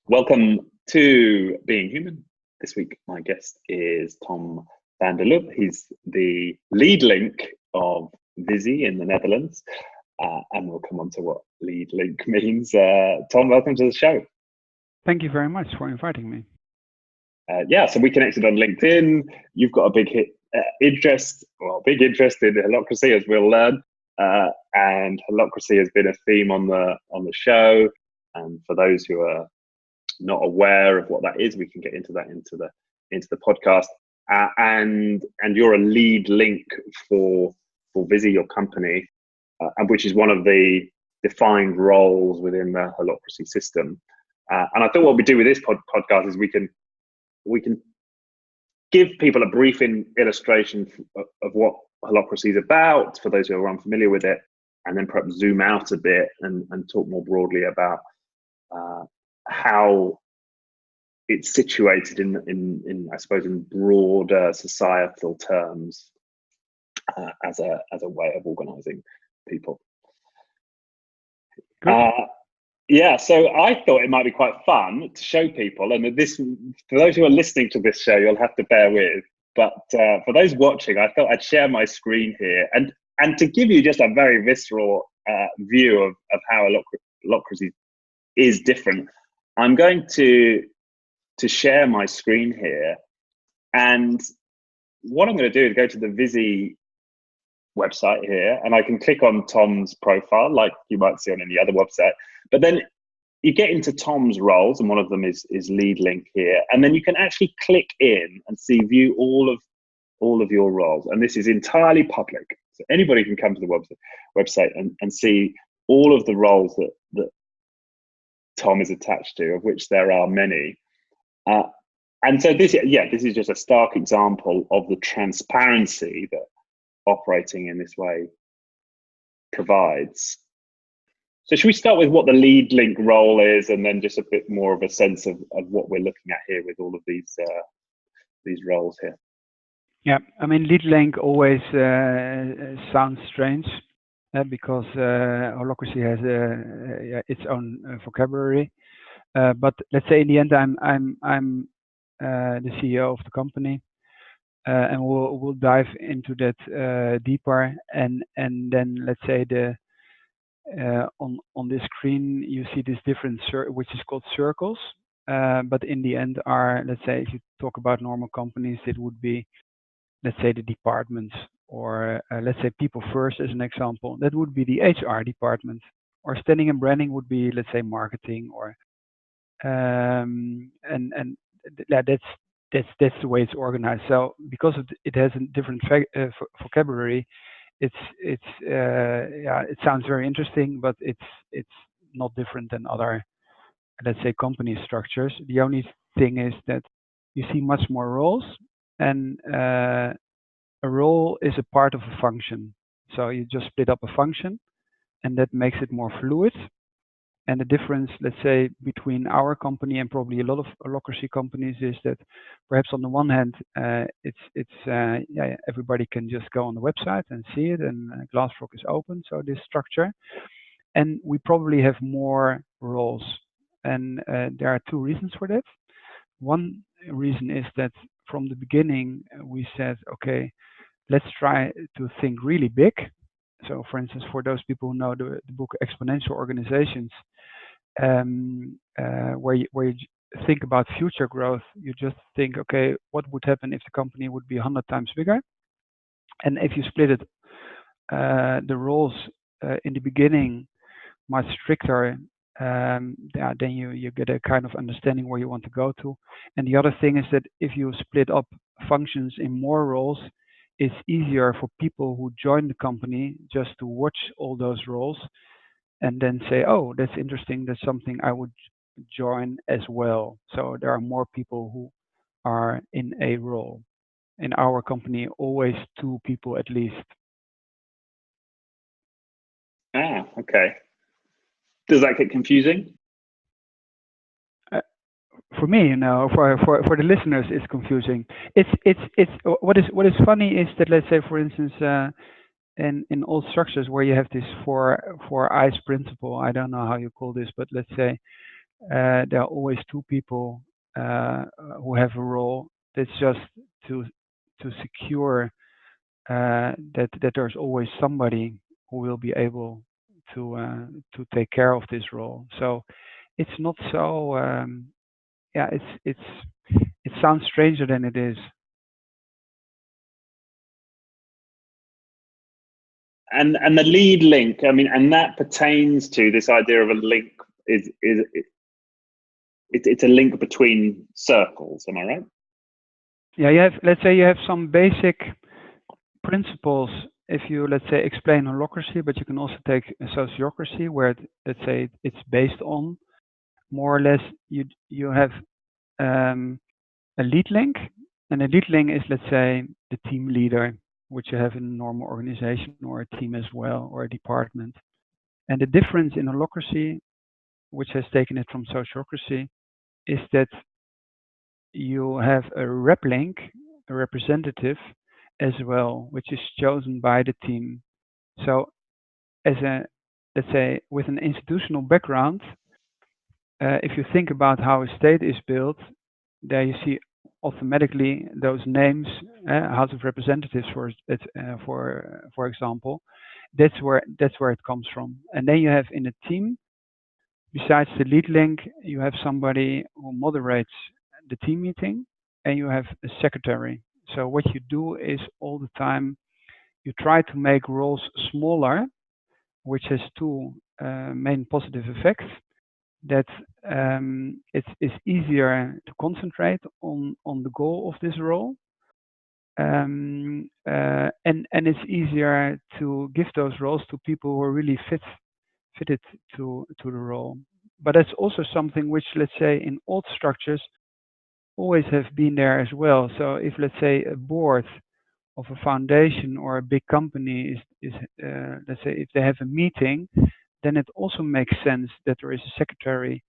Welcome to Being Human. This week, my guest is Tom van der Lubbe. He's the lead link of Viisi in the Netherlands, and we'll come on to what lead link means. Tom, welcome to the show. Thank you very much for inviting me. So we connected on LinkedIn. You've got a big interest in Holacracy, as we'll learn, and Holacracy has been a theme on the show. And for those who are not aware of what that is, we can get into that into the podcast. And you're a lead link for Viisi, your company, and which is one of the defined roles within the Holacracy system. And I thought what we do with this podcast is we can give people a brief illustration of what Holacracy is about for those who are unfamiliar with it, and then perhaps zoom out a bit and talk more broadly about how it's situated in I suppose in broader societal terms as a way of organizing people. So I thought it might be quite fun to show people, and this, for those who are listening to this show, you'll have to bear with, but for those watching, I thought I'd share my screen here and to give you just a very visceral view of how Holacracy is different. I'm going to share my screen here, and what I'm going to do is go to the Viisi website here, and I can click on Tom's profile like you might see on any other website, but then you get into Tom's roles, and one of them is lead link here, and then you can actually click in and see view all of your roles, and this is entirely public, so anybody can come to the website and see all of the roles that Tom is attached to, of which there are many. And so this is just a stark example of the transparency that operating in this way provides. So should we start with what the lead link role is, and then just a bit more of a sense of what we're looking at here with all of these roles here? Yeah, I mean, lead link always sounds strange because Holacracy has its own vocabulary. But let's say in the end, I'm the CEO of the company, and we'll dive into that deeper. And then let's say on this screen you see this different which is called circles. But in the end let's say if you talk about normal companies, it would be, let's say, the departments, or let's say people first as an example. That would be the HR department, or standing and branding would be, let's say, marketing, or that's the way it's organized. So because it has a different vocabulary, it sounds very interesting, but it's not different than other, let's say, company structures. The only thing is that you see much more roles, and a role is a part of a function. So you just split up a function, and that makes it more fluid. And the difference, let's say, between our company and probably a lot of Holacracy companies is that perhaps on the one hand, everybody can just go on the website and see it, and Glassrock is open, so this structure. And we probably have more roles, and there are two reasons for that. One reason is that from the beginning we said, okay, let's try to think really big. So, for instance, for those people who know the book Exponential Organizations, where you think about future growth, you just think, okay, what would happen if the company would be 100 times bigger? And if you split it, the roles in the beginning much stricter, then you get a kind of understanding where you want to go to. And the other thing is that if you split up functions in more roles, it's easier for people who join the company just to watch all those roles and then say, oh, that's interesting, that's something I would join as well. So there are more people who are in a role. In our company, always 2 people at least. Okay. Does that get confusing? For me, for the listeners, it's confusing. It's what is funny is that, let's say, for instance, in all structures where you have this four eyes principle, I don't know how you call this, but let's say there are always two people who have a role. That's just to secure that there's always somebody who will be able to take care of this role. So it's not so yeah, it sounds stranger than it is. And the lead link, I mean, and that pertains to this idea of a link it's a link between circles, am I right? Yeah, let's say you have some basic principles if you, let's say, explain holacracy, but you can also take sociocracy, where let's say it's based on more or less you have a lead link, and a lead link is, let's say, the team leader, which you have in a normal organization or a team as well, or a department. And the difference in holacracy, which has taken it from sociocracy, is that you have a rep link, a representative as well, which is chosen by the team. So as a, let's say, with an institutional background, if you think about how a state is built, there you see automatically those names, House of Representatives, for example. That's where it comes from. And then you have in a team, besides the lead link, you have somebody who moderates the team meeting, and you have a secretary. So what you do is all the time you try to make roles smaller, which has two main positive effects. That it's easier to concentrate on the goal of this role, and it's easier to give those roles to people who are really fitted to the role. But that's also something which, let's say, in old structures always have been there as well. So if, let's say, a board of a foundation or a big company is let's say, if they have a meeting, then it also makes sense that there is a secretary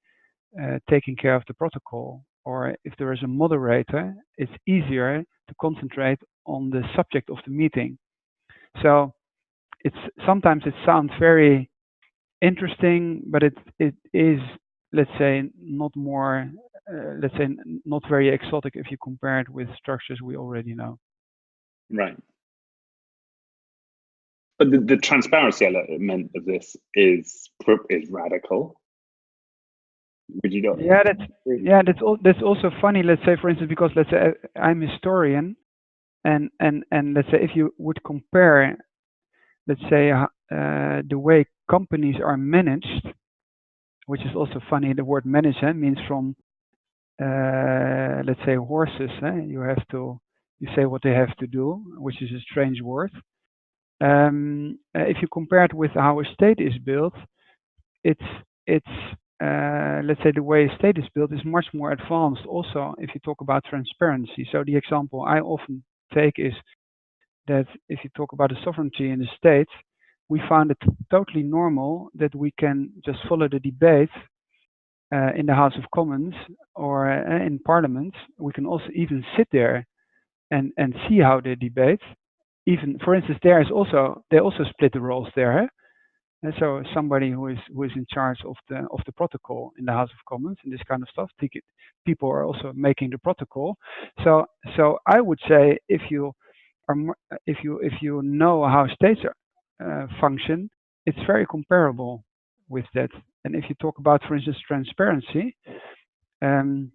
taking care of the protocol. Or if there is a moderator, it's easier to concentrate on the subject of the meeting. So sometimes it sounds very interesting, but it is, let's say, not more, let's say, not very exotic if you compare it with structures we already know. Right. But the transparency element of this is radical. Would you not? Yeah, that's also funny. Let's say, for instance, because let's say I'm a historian, and let's say if you would compare, let's say, the way companies are managed, which is also funny. The word manage means from, let's say, horses. You say what they have to do, which is a strange word. If you compare it with how a state is built, it's let's say the way a state is built is much more advanced. Also, if you talk about transparency. So the example I often take is that if you talk about the sovereignty in the state, we found it totally normal that we can just follow the debate in the House of Commons or in Parliament. We can also even sit there and see how they debate. Even, for instance, they also split the roles there. And so somebody who is in charge of the protocol in the House of Commons and this kind of stuff. People are also making the protocol. So I would say if you know how states function, it's very comparable with that. And if you talk about, for instance, transparency, in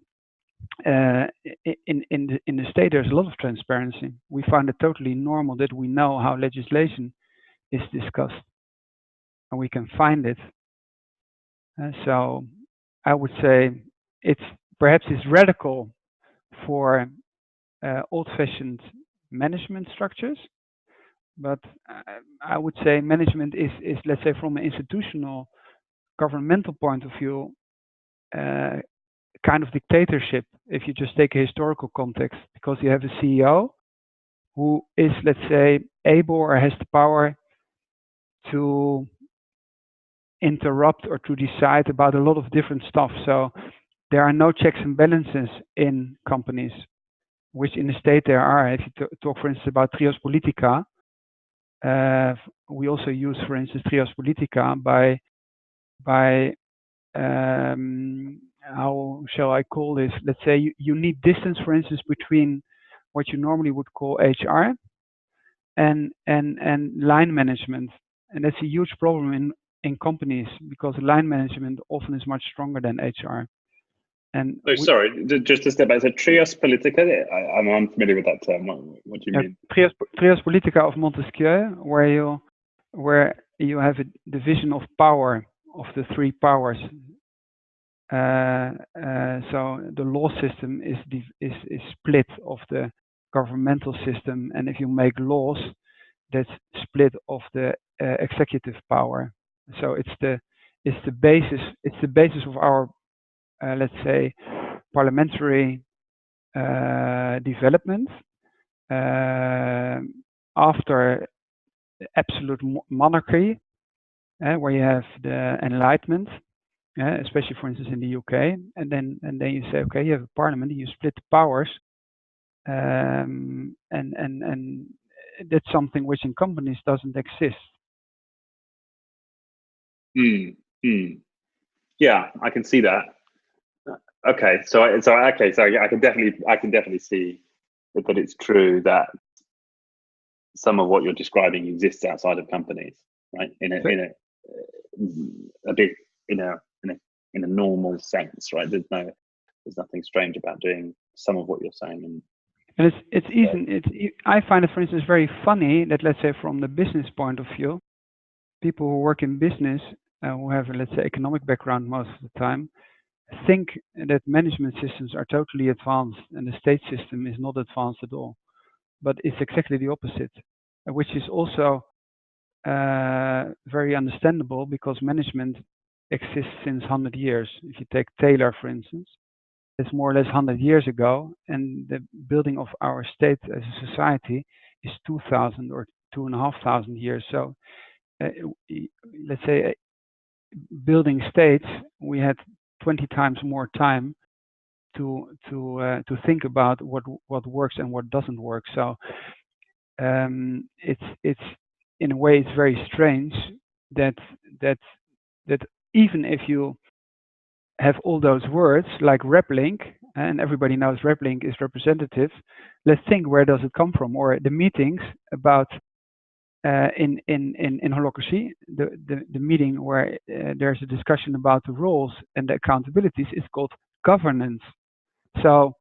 the state there's a lot of transparency. We find it totally normal that we know how legislation is discussed, and we can find it. So I would say perhaps it's radical for old-fashioned management structures, but I would say management is, let's say, from an institutional governmental point of view, kind of dictatorship, if you just take a historical context, because you have a CEO who is, let's say, able or has the power to interrupt or to decide about a lot of different stuff. So there are no checks and balances in companies, which in the state there are. If you talk, for instance, about trios politica, we also use, for instance, trios politica by how shall I call this? Let's say you need distance, for instance, between what you normally would call HR and line management, and that's a huge problem in companies because line management often is much stronger than HR. And sorry, just a step back. So trias politica, I'm unfamiliar with that term. What do you mean? Trias politica of Montesquieu, where you have a division of power of the three powers. So the law system is split of the governmental system, and if you make laws, that's split of the executive power. So it's the basis of our let's say parliamentary development after absolute monarchy, where you have the Enlightenment. Especially, for instance, in the UK, and then you say, okay, you have a parliament, you split the powers, and that's something which in companies doesn't exist. Yeah, I can see that. Okay, so yeah, I can definitely see that it's true that some of what you're describing exists outside of companies, right? In a normal sense, right? There's nothing strange about doing some of what you're saying. And it's easy. I find it, for instance, very funny that, let's say, from the business point of view, people who work in business, who have, let's say, economic background most of the time, think that management systems are totally advanced and the state system is not advanced at all. But it's exactly the opposite, which is also very understandable because management exists since 100 years. If you take Taylor, for instance, it's more or less 100 years ago, and the building of our state as a society is 2,000 or 2,500 years. So let's say building states, we had 20 times more time to think about what works and what doesn't work. So it's in a way it's very strange that even if you have all those words like RepLink, and everybody knows RepLink is representative, let's think, where does it come from? Or the meetings about in Holacracy, the meeting where there's a discussion about the roles and the accountabilities is called governance. So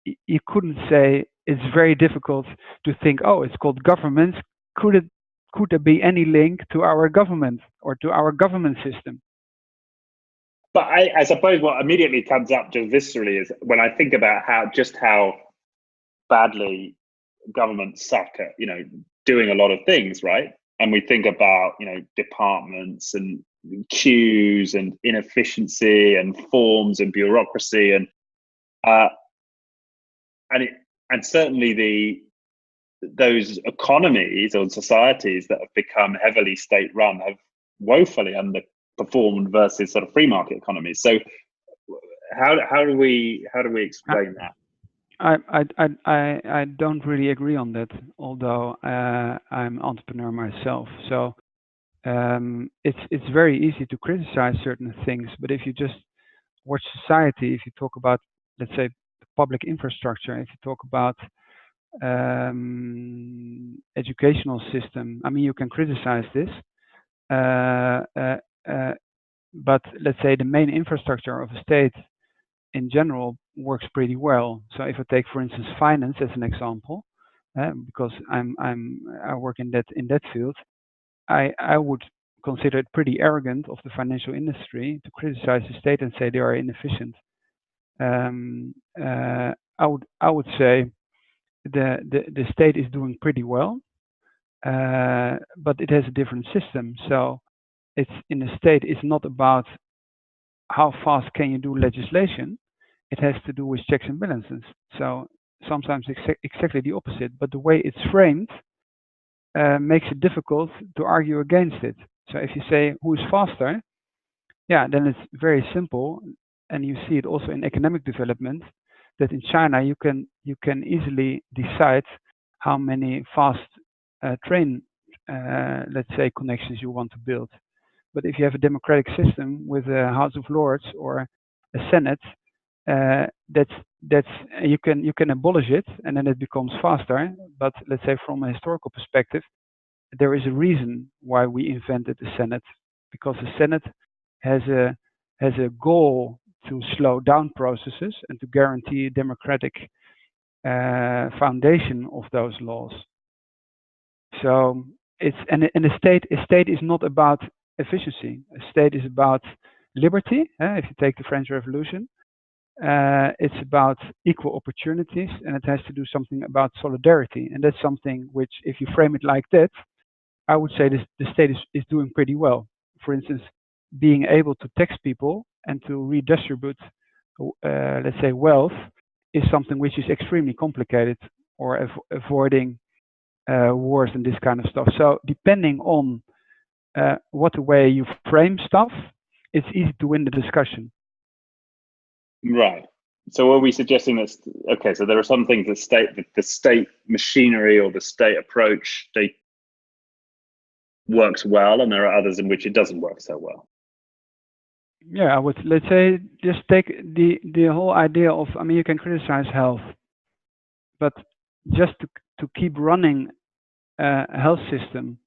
you couldn't say, it's very difficult to think, oh, it's called governance. Could there be any link to our government or to our government system? But I suppose what immediately comes up just viscerally is when I think about how badly governments suck at, doing a lot of things, right? And we think about, departments and queues and inefficiency and forms and bureaucracy and certainly those economies or societies that have become heavily state-run have woefully underperformed versus sort of free market economies. So how do we explain that? I don't really agree on that, although I'm an entrepreneur myself. So it's very easy to criticize certain things, but if you just watch society, if you talk about, let's say, the public infrastructure, if you talk about educational system, I mean, you can criticize this, but let's say the main infrastructure of a state in general works pretty well. So if I take, for instance, finance as an example, because I work in that field, I would consider it pretty arrogant of the financial industry to criticize the state and say they are inefficient. I would say the state is doing pretty well, but it has a different system. So it's in the state. It's not about how fast can you do legislation. It has to do with checks and balances. So sometimes exactly the opposite. But the way it's framed makes it difficult to argue against it. So if you say who is faster, yeah, then it's very simple, and you see it also in economic development. That in China you can easily decide how many fast train, let's say, connections you want to build. But if you have a democratic system with a House of Lords or a Senate, that's you can abolish it and then it becomes faster. But let's say from a historical perspective, there is a reason why we invented the Senate, because the Senate has a goal to slow down processes and to guarantee a democratic foundation of those laws. So it's and a state is not about efficiency. A state is about liberty. If you take the French Revolution, it's about equal opportunities, and it has to do something about solidarity. And that's something which, if you frame it like that, I would say the state is doing pretty well. For instance, being able to tax people and to redistribute, let's say, wealth is something which is extremely complicated, or avoiding wars and this kind of stuff. So depending on what the way you frame stuff, it's easy to win the discussion. Right. So are we suggesting that, okay, so there are some things that the state machinery or the state approach, they works well, and there are others in which it doesn't work so well? Yeah, I would, let's say, just take the whole idea of, I mean, you can criticize health, but just to keep running a health system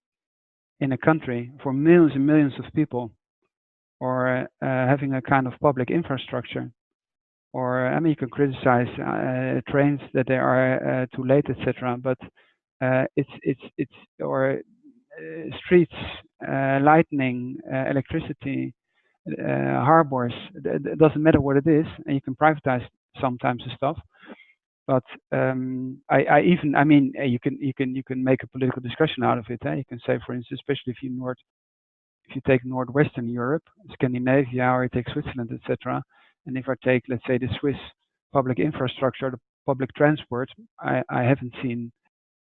in a country for millions and millions of people, or having a kind of public infrastructure, or I mean, you can criticize trains that they are too late, etc. But it's or streets, lightning, electricity, harbors. It doesn't matter what it is, and you can privatize sometimes the stuff. But I mean, you can make a political discussion out of it. You can say, for instance, especially if you take Northwestern Europe, Scandinavia, or you take Switzerland, etc. And if I take, let's say, the Swiss public infrastructure, the public transport, I haven't seen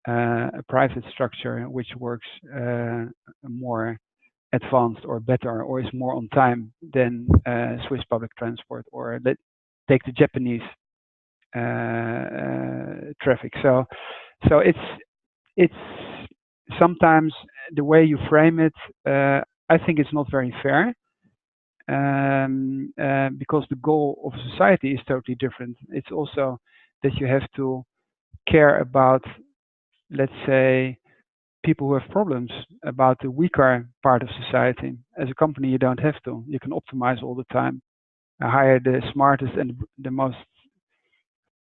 a private structure which works more advanced or better, or is more on time than Swiss public transport, or take the Japanese traffic. So it's sometimes the way you frame it, I think it's not very fair, because the goal of society is totally different. It's also that you have to care about, let's say, people who have problems, about the weaker part of society. As a company, you don't have to. You can optimize all the time, hire the smartest and the most,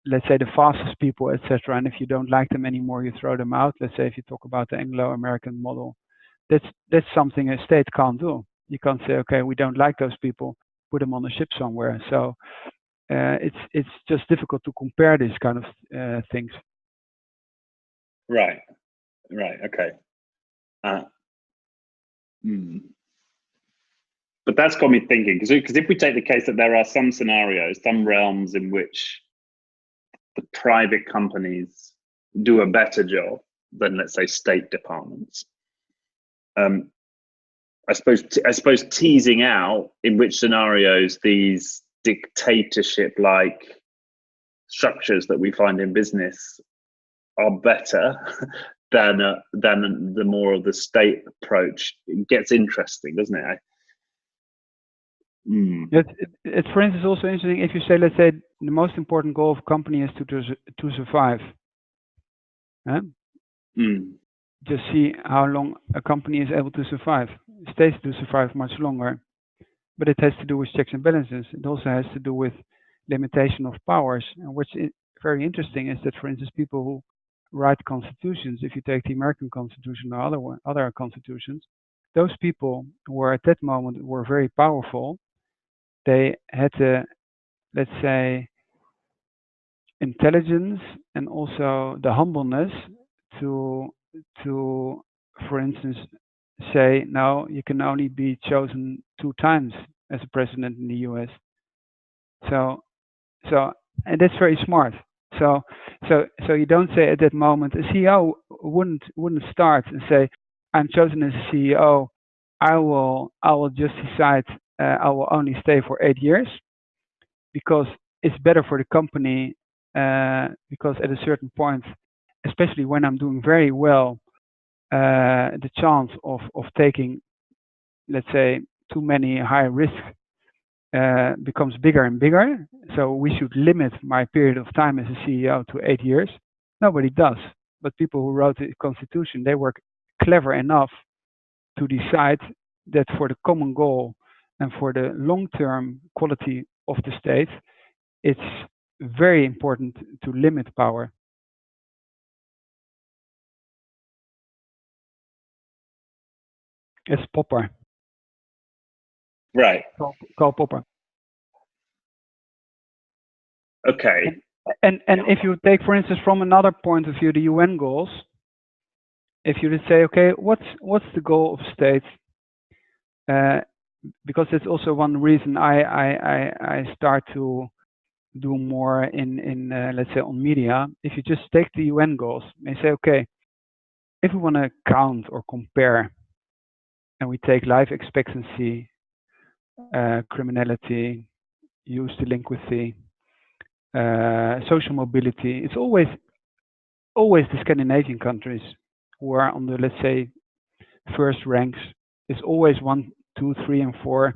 let's say, the fastest people, etc. And if you don't like them anymore, you throw them out. Let's say if you talk about the Anglo-American model, that's something a state can't do. You can't say, okay, we don't like those people, put them on a ship somewhere. So it's just difficult to compare these kind of things. Right. Okay. But that's got me thinking, because if we take the case that there are some scenarios, some realms in which the private companies do a better job than, let's say, state departments, I suppose teasing out in which scenarios these dictatorship-like structures that we find in business are better than the more of the state approach, it gets interesting, doesn't it? It's, for instance, also interesting if you say, let's say, the most important goal of a company is to survive. Just see how long a company is able to survive. States do survive much longer, but it has to do with checks and balances. It also has to do with limitation of powers. And what's very interesting is that, for instance, people who write constitutions, if you take the American Constitution or other constitutions, those people were at that moment were very powerful. They had the, let's say, intelligence and also the humbleness to, for instance, say, no, you can only be chosen 2 times as a president in the US. So, and that's very smart. So you don't say at that moment, a CEO wouldn't start and say, I'm chosen as a CEO. I will just decide I will only stay for 8 years, because it's better for the company. Because at a certain point, especially when I'm doing very well, the chance of taking, let's say, too many high risk becomes bigger and bigger. So we should limit my period of time as a CEO to 8 years. Nobody does. But people who wrote the Constitution, they were clever enough to decide that for the common goal and for the long-term quality of the state, it's very important to limit power. It's Popper. Right. Karl Popper. Okay. And if you take, for instance, from another point of view, the UN goals, if you would say, okay, what's the goal of states? Because it's also one reason I start to do more in let's say on media. If you just take the UN goals and say, okay, if we want to count or compare, and we take life expectancy, criminality, youth delinquency, social mobility, it's always the Scandinavian countries who are on the, let's say, first ranks. It's always 1, 2, 3, and 4.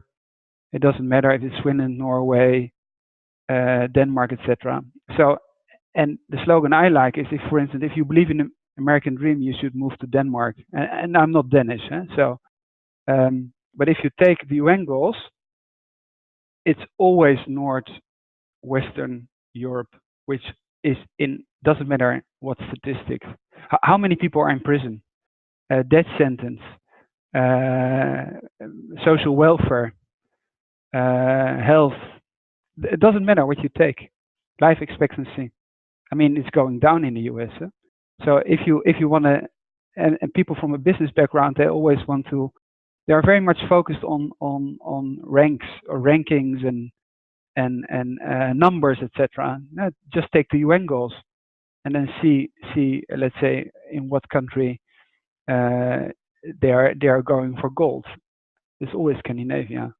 It doesn't matter if it's Sweden, Norway, Denmark, etc. So, and the slogan I like is, if, for instance, if you believe in the American dream, you should move to Denmark. And I'm not Danish, so. But if you take the UN goals, it's always Northwestern Europe, which is doesn't matter what statistics. How many people are in prison, death sentence, social welfare, health. It doesn't matter what you take. Life expectancy. I mean, it's going down in the US. So if you want to, and people from a business background, they always want to. They are very much focused on ranks or rankings and numbers, etc. Just take the UN goals, and then see let's say in what country they are going for gold. It's always Scandinavia.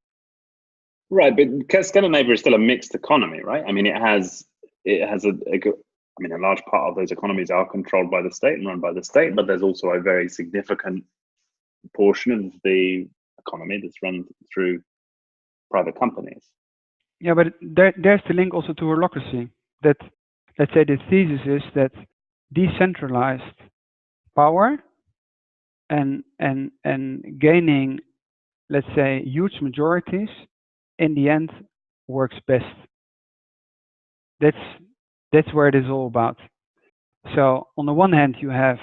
Right, but Scandinavia is still a mixed economy, right? I mean, it has I mean, a large part of those economies are controlled by the state and run by the state, but there's also a very significant portion of the economy that's run through private companies. Yeah, but there's the link also to holacracy. That, let's say, the thesis is that decentralized power and gaining, let's say, huge majorities in the end works best. That's where it is all about. So on the one hand, you have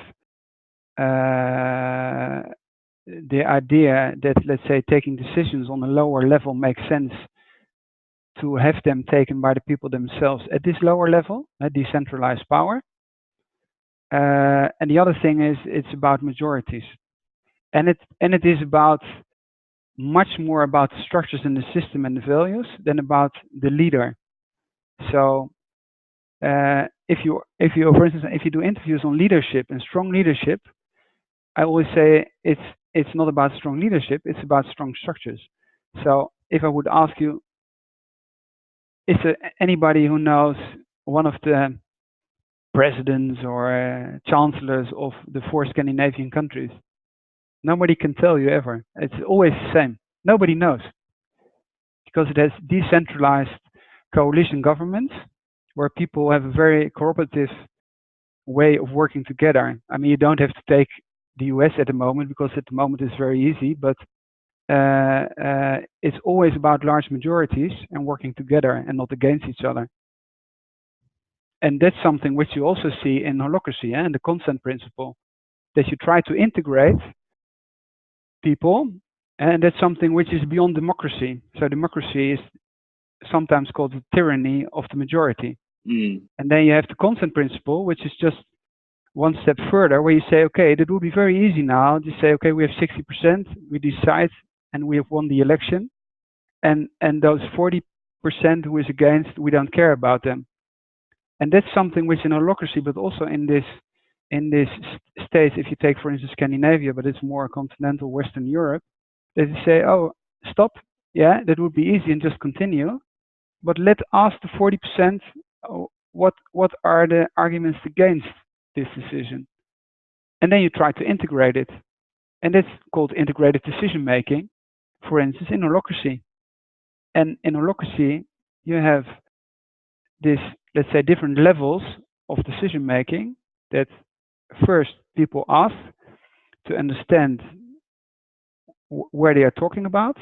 the idea that, let's say, taking decisions on a lower level makes sense to have them taken by the people themselves at this lower level, decentralized power. And the other thing is, it's about majorities, and it is about much more about the structures in the system and the values than about the leader. So if you, for instance, if you do interviews on leadership and strong leadership, I always say it's not about strong leadership, it's about strong structures. So if I would ask you, is there anybody who knows one of the presidents or chancellors of the 4 Scandinavian countries? Nobody can tell you ever. It's always the same. Nobody knows, because it has decentralized coalition governments where people have a very cooperative way of working together. I mean, you don't have to take the US at the moment, because at the moment it's very easy, but it's always about large majorities and working together and not against each other. And that's something which you also see in holacracy and the consent principle, that you try to integrate people, and that's something which is beyond democracy. So democracy is sometimes called the tyranny of the majority. And then you have the consent principle, which is just one step further, where you say, okay, that would be very easy now. Just say, okay, we have 60%, we decide, and we have won the election, and those 40% who is against, we don't care about them. And that's something which in holacracy, but also in this states, if you take, for instance, Scandinavia, but it's more continental Western Europe, that you say, oh, stop, yeah, that would be easy and just continue, but let's ask the 40%, what are the arguments against this decision? And then you try to integrate it. And that's called integrated decision making, for instance, in holacracy. And in Holacracy, you have this, let's say, different levels of decision making. That first people ask to understand where they are talking about,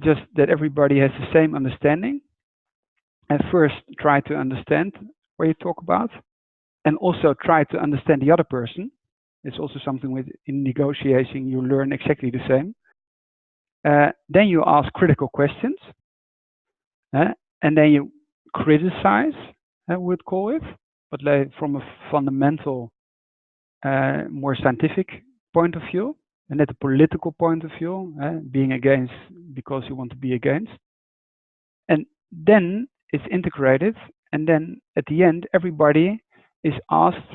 just that everybody has the same understanding, and first try to understand what you talk about, and also try to understand the other person. It's also something with in negotiating, you learn exactly the same. Then you ask critical questions, and then you criticize, I would call it, but like from a fundamental, more scientific point of view, and at a political point of view, being against because you want to be against. And then it's integrated, and then at the end, everybody is asked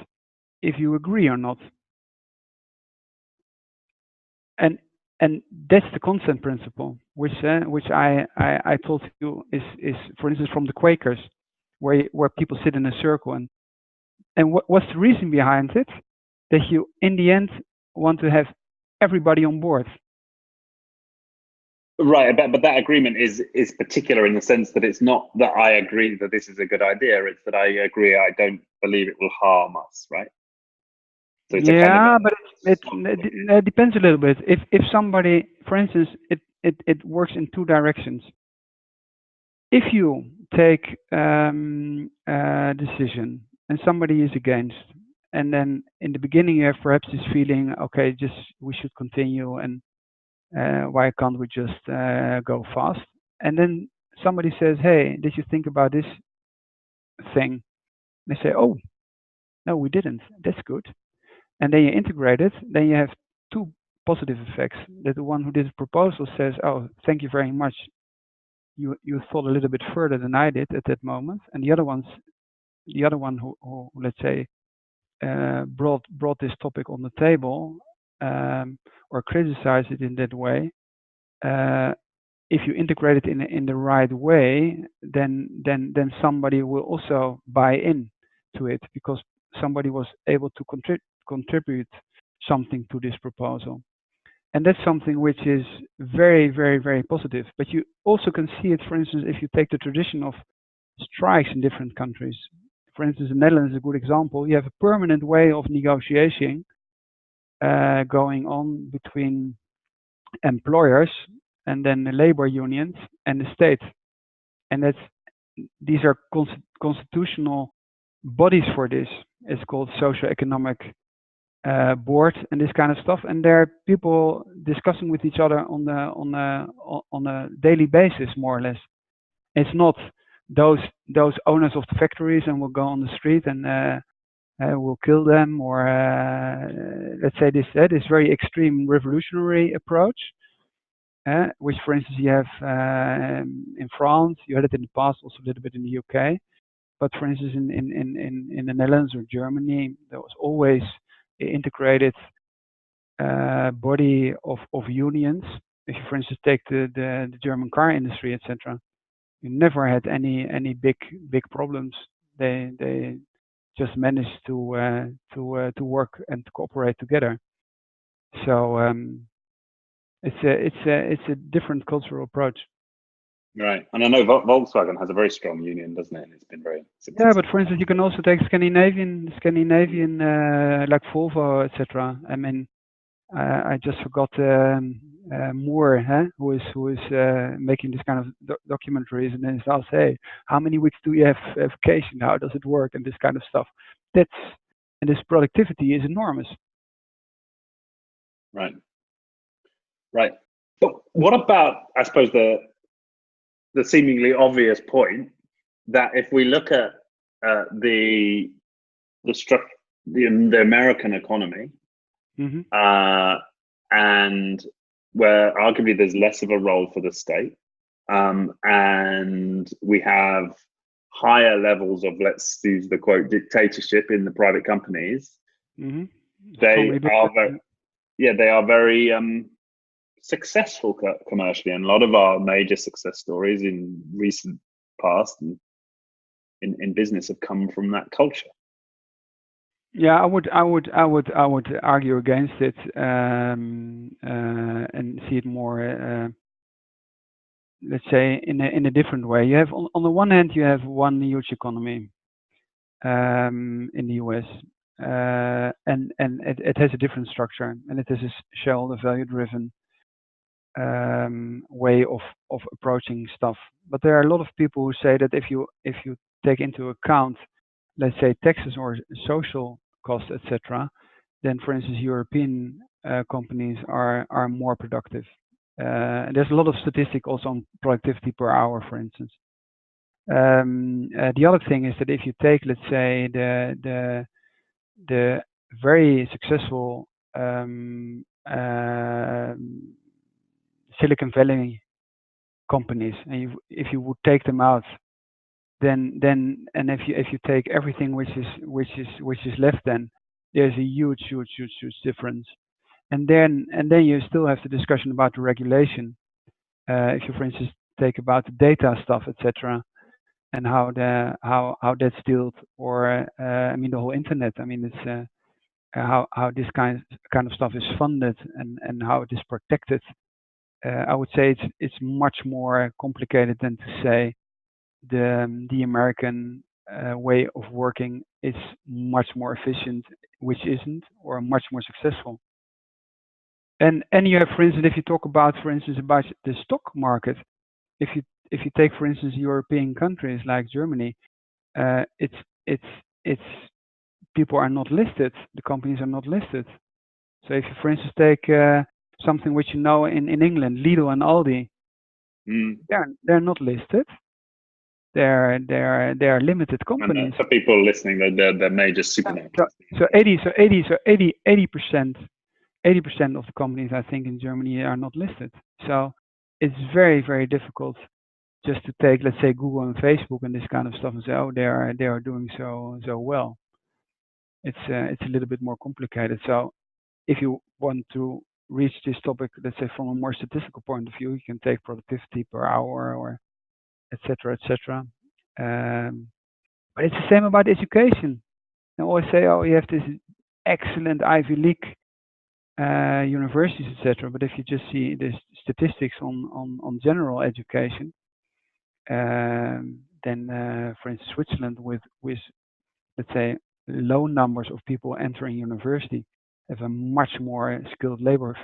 if you agree or not. And that's the consent principle, which I told you is for instance from the Quakers, where people sit in a circle, and what's the reason behind it? That you in the end want to have everybody on board. Right, but that agreement is particular in the sense that it's not that I agree that this is a good idea, it's that I agree I don't believe it will harm us, right? So it's yeah, but it depends a little bit. If somebody, for instance, it works in two directions. If you take a decision and somebody is against, and then in the beginning you have perhaps this feeling, okay, just we should continue, and why can't we just go fast? And then somebody says, hey, did you think about this thing? They say, oh, no, we didn't. That's good. And then you integrate it, then you have two positive effects. That the one who did the proposal says, oh, thank you very much. You thought a little bit further than I did at that moment. And the other one who let's say, brought this topic on the table, or criticized it in that way, if you integrate it in the right way, then somebody will also buy in to it, because somebody was able to contribute something to this proposal. And that's something which is very, very, very positive. But you also can see it, for instance, if you take the tradition of strikes in different countries. For instance, the Netherlands is a good example. You have a permanent way of negotiating going on between employers and then the labor unions and the state. And these are constitutional bodies for this. It's called socio-economic board and this kind of stuff. And there are people discussing with each other on a daily basis, more or less. It's not those owners of the factories and will go on the street and we'll kill them, or let's say this very extreme revolutionary approach, which, for instance, you have in France. You had it in the past, also a little bit in the UK. But for instance, in the Netherlands or Germany, there was always an integrated body of unions. If you, for instance, take the German car industry, etc., you never had any big problems. They just managed to work and to cooperate together. So it's a different cultural approach. Right, and I know Volkswagen has a very strong union, doesn't it? And it's been very successful. Yeah, but for instance, you can also take Scandinavian like Volvo, etc. I mean, I just forgot Moore, who is making this kind of documentaries, and then I'll say, how many weeks do you have vacation? How does it work? And this kind of stuff. And this productivity is enormous. Right. But what about, I suppose, the seemingly obvious point that if we look at the American economy, mm-hmm. And where arguably there's less of a role for the state, and we have higher levels of, let's use the quote, dictatorship in the private companies, mm-hmm. They are very successful commercially, and a lot of our major success stories in recent past and in business have come from that culture. Yeah, I would argue against it and see it more let's say in a different way. You have on the one hand you have one huge economy in the US, and it has a different structure, and it is a shareholder value driven way of approaching stuff. But there are a lot of people who say that if you take into account, let's say, taxes or social costs, etc., then, for instance, European companies are more productive. There's a lot of statistic also on productivity per hour, for instance. The other thing is that if you take, let's say, the very successful Silicon Valley companies, and if you would take them out, then and if you take everything which is left, then there's a huge difference. And then you still have the discussion about the regulation. If you, for instance, take about the data stuff, etc., and how that's dealt, or I mean the whole internet. I mean it's how this kind of stuff is funded and how it is protected. I would say it's much more complicated than to say the American way of working is much more efficient, which isn't, or much more successful. And you have, for instance, if you talk about, for instance, about the stock market, if you take, for instance, European countries like Germany, it's people are not listed, the companies are not listed. So if you, for instance, take something which you know in England, Lidl and Aldi, they're not listed. They're limited companies. And for people listening, they're major supermarkets. So 80% of the companies, I think, in Germany are not listed. So it's very, very difficult just to take, let's say, Google and Facebook and this kind of stuff and say, oh, they are doing so well. It's a little bit more complicated. So if you want to reach this topic, let's say, from a more statistical point of view, you can take productivity per hour or etc. But it's the same about education. I always say, oh, you have this excellent Ivy League universities, etc. But if you just see the statistics on general education, then, for instance, Switzerland with let's say low numbers of people entering university have a much more skilled labor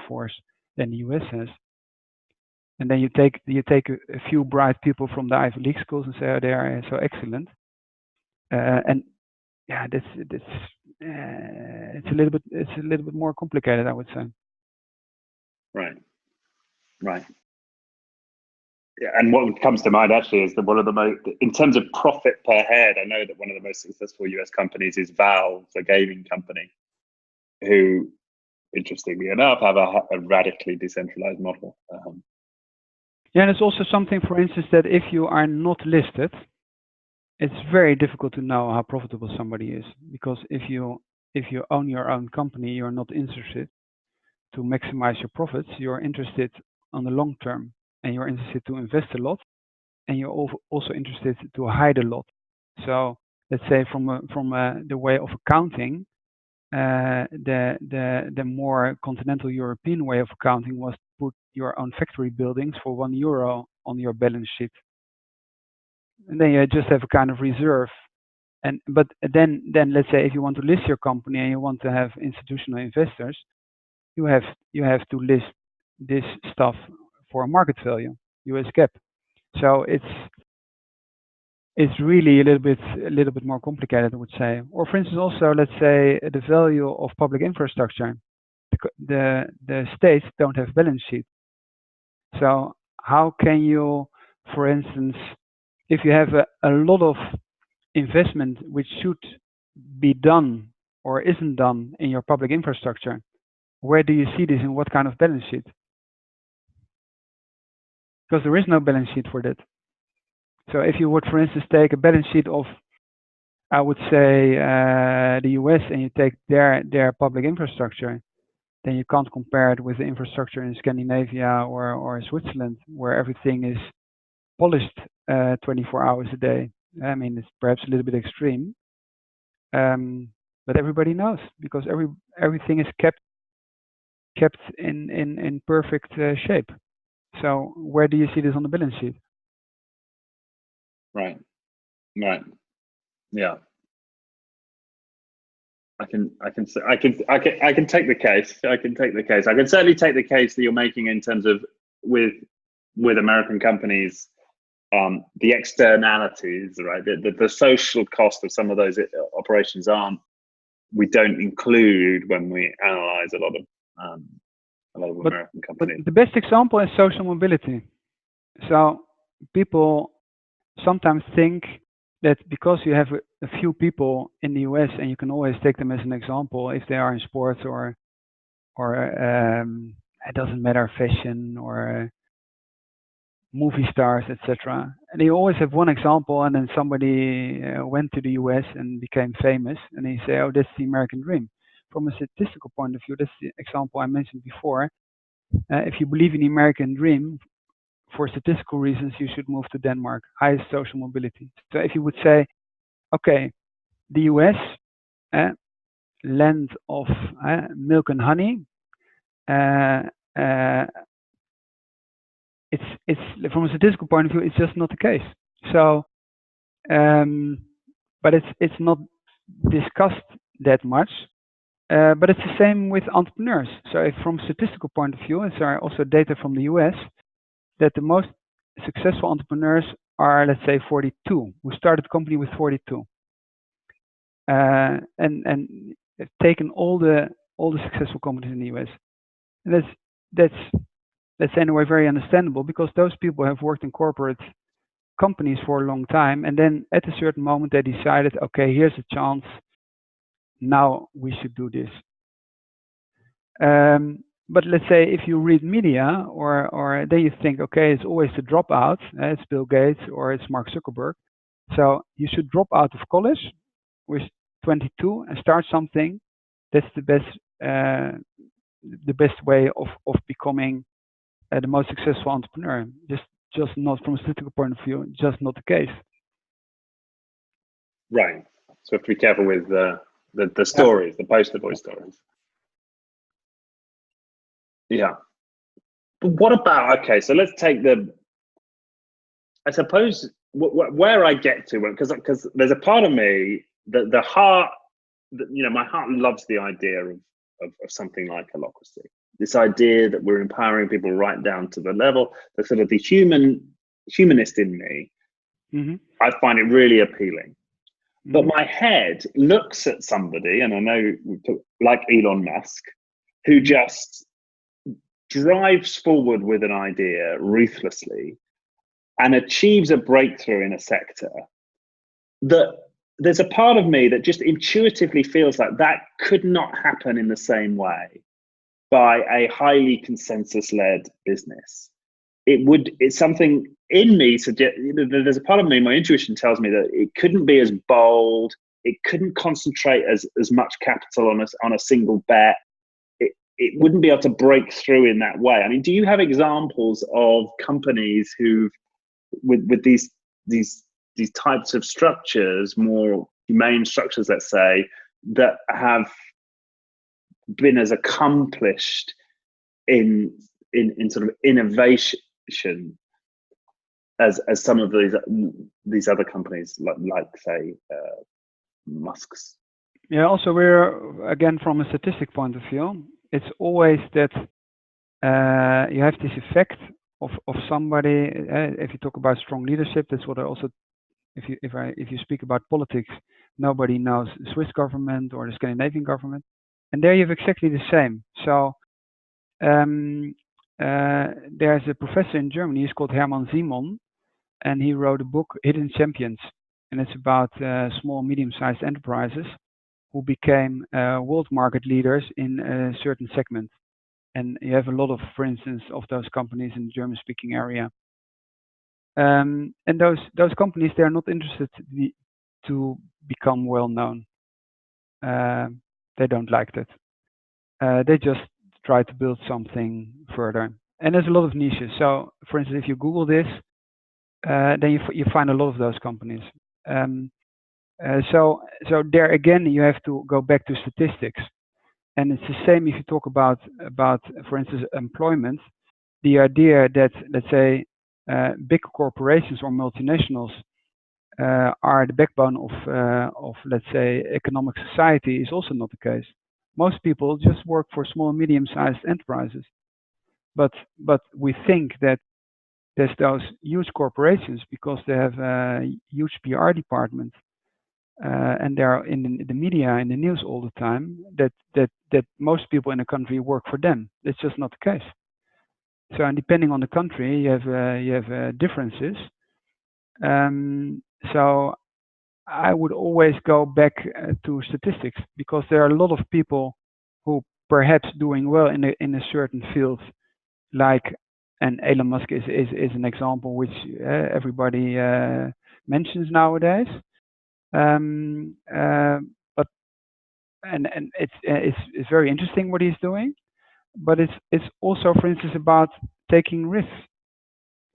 force than the US has. And then you take a few bright people from the Ivy League schools and say, oh, they are so excellent. And yeah, it's a little bit more complicated, I would say. Right. Yeah, and what comes to mind actually is that one of the most, in terms of profit per head, I know that one of the most successful US companies is Valve, a gaming company, who, interestingly enough, have a radically decentralized model. Yeah, and it's also something, for instance, that if you are not listed, it's very difficult to know how profitable somebody is, because if you own your own company, you're not interested to maximize your profits. You're interested on the long term, and you're interested to invest a lot, and you're also interested to hide a lot. So let's say from the way of accounting, the more continental European way of accounting was to put your own factory buildings for €1 on your balance sheet, and then you just have a kind of reserve. But then let's say if you want to list your company and you want to have institutional investors, you have to list this stuff for a market value, US GAAP. So it's really a little bit more complicated, I would say. Or for instance, also, let's say the value of public infrastructure. The states don't have balance sheet. So how can you, for instance, if you have a lot of investment which should be done or isn't done in your public infrastructure, where do you see this in what kind of balance sheet? Because there is no balance sheet for that. So if you would, for instance, take a balance sheet of, I would say, the US, and you take their public infrastructure, then you can't compare it with the infrastructure in Scandinavia or Switzerland, where everything is polished 24 hours a day. I mean, it's perhaps a little bit extreme, but everybody knows, because everything is kept in perfect shape. So where do you see this on the balance sheet? Right. Yeah. I can take the case. I can certainly take the case that you're making in terms of with American companies, the externalities, right? The social cost of some of those operations we don't include when we analyze a lot of American companies. But the best example is social mobility. So people sometimes think that because you have a few people in the US, and you can always take them as an example if they are in sports or it doesn't matter, fashion or movie stars, etc. And you always have one example, and then somebody went to the US and became famous, and they say, "Oh, that's the American dream." From a statistical point of view, that's the example I mentioned before. If you believe in the American dream, for statistical reasons, you should move to Denmark, highest social mobility. So if you would say, okay, the US, land of milk and honey, it's from a statistical point of view, it's just not the case. So, but it's not discussed that much. But it's the same with entrepreneurs. So if from a statistical point of view, and there are also data from the US, that the most successful entrepreneurs are, let's say, 42, who started the company with 42. And taken all the successful companies in the US. And that's anyway very understandable, because those people have worked in corporate companies for a long time, and then at a certain moment they decided, okay, here's a chance, now we should do this. But let's say if you read media, or then you think, okay, it's always the dropout, it's Bill Gates or it's Mark Zuckerberg. So you should drop out of college with 22 and start something. That's the best way of becoming the most successful entrepreneur. Just not from a statistical point of view, just not the case. Right. So we have to be careful with the stories, the poster boy stories. Yeah. But what about, okay, so let's take I suppose where I get to, because there's a part of me that my heart loves the idea of something like Holacracy. This idea that we're empowering people right down to the level, the sort of the humanist in me, I find it really appealing. But my head looks at somebody, and I know like Elon Musk, who just drives forward with an idea ruthlessly and achieves a breakthrough in a sector, that there's a part of me that just intuitively feels like that could not happen in the same way by a highly consensus-led business. It's something in me there's a part of me, my intuition tells me that it couldn't be as bold, it couldn't concentrate as much capital on a single bet. It wouldn't be able to break through in that way. I mean, do you have examples of companies who've, with these types of structures, more humane structures, let's say, that have been as accomplished in sort of innovation as some of these other companies, like say Musk's? Yeah. Also, we're again from a statistic point of view, it's always that you have this effect of somebody. If you talk about strong leadership, that's what I also. If you speak about politics, nobody knows the Swiss government or the Scandinavian government, and there you have exactly the same. So there's a professor in Germany. He's called Hermann Simon, and he wrote a book, Hidden Champions, and it's about small, medium-sized enterprises who became world market leaders in a certain segment. And you have a lot of, for instance, of those companies in the German-speaking area. And those companies, they're not interested to become well known. They don't like that. They just try to build something further. And there's a lot of niches. So, for instance, if you Google this, then you find a lot of those companies. So there again, you have to go back to statistics. And it's the same if you talk about for instance, employment. the idea that, let's say, big corporations or multinationals are the backbone of, let's say, economic society is also not the case. Most people just work for small and medium-sized enterprises, but we think that there's those huge corporations because they have a huge PR department and they're in the media, in the news all the time. That most people in a country work for them. That's just not the case. So, and depending on the country, you have differences. So I would always go back to statistics because there are a lot of people who perhaps doing well in a certain field, like, and Elon Musk is an example which everybody mentions nowadays. But it's very interesting what he's doing, but it's also, for instance, about taking risks.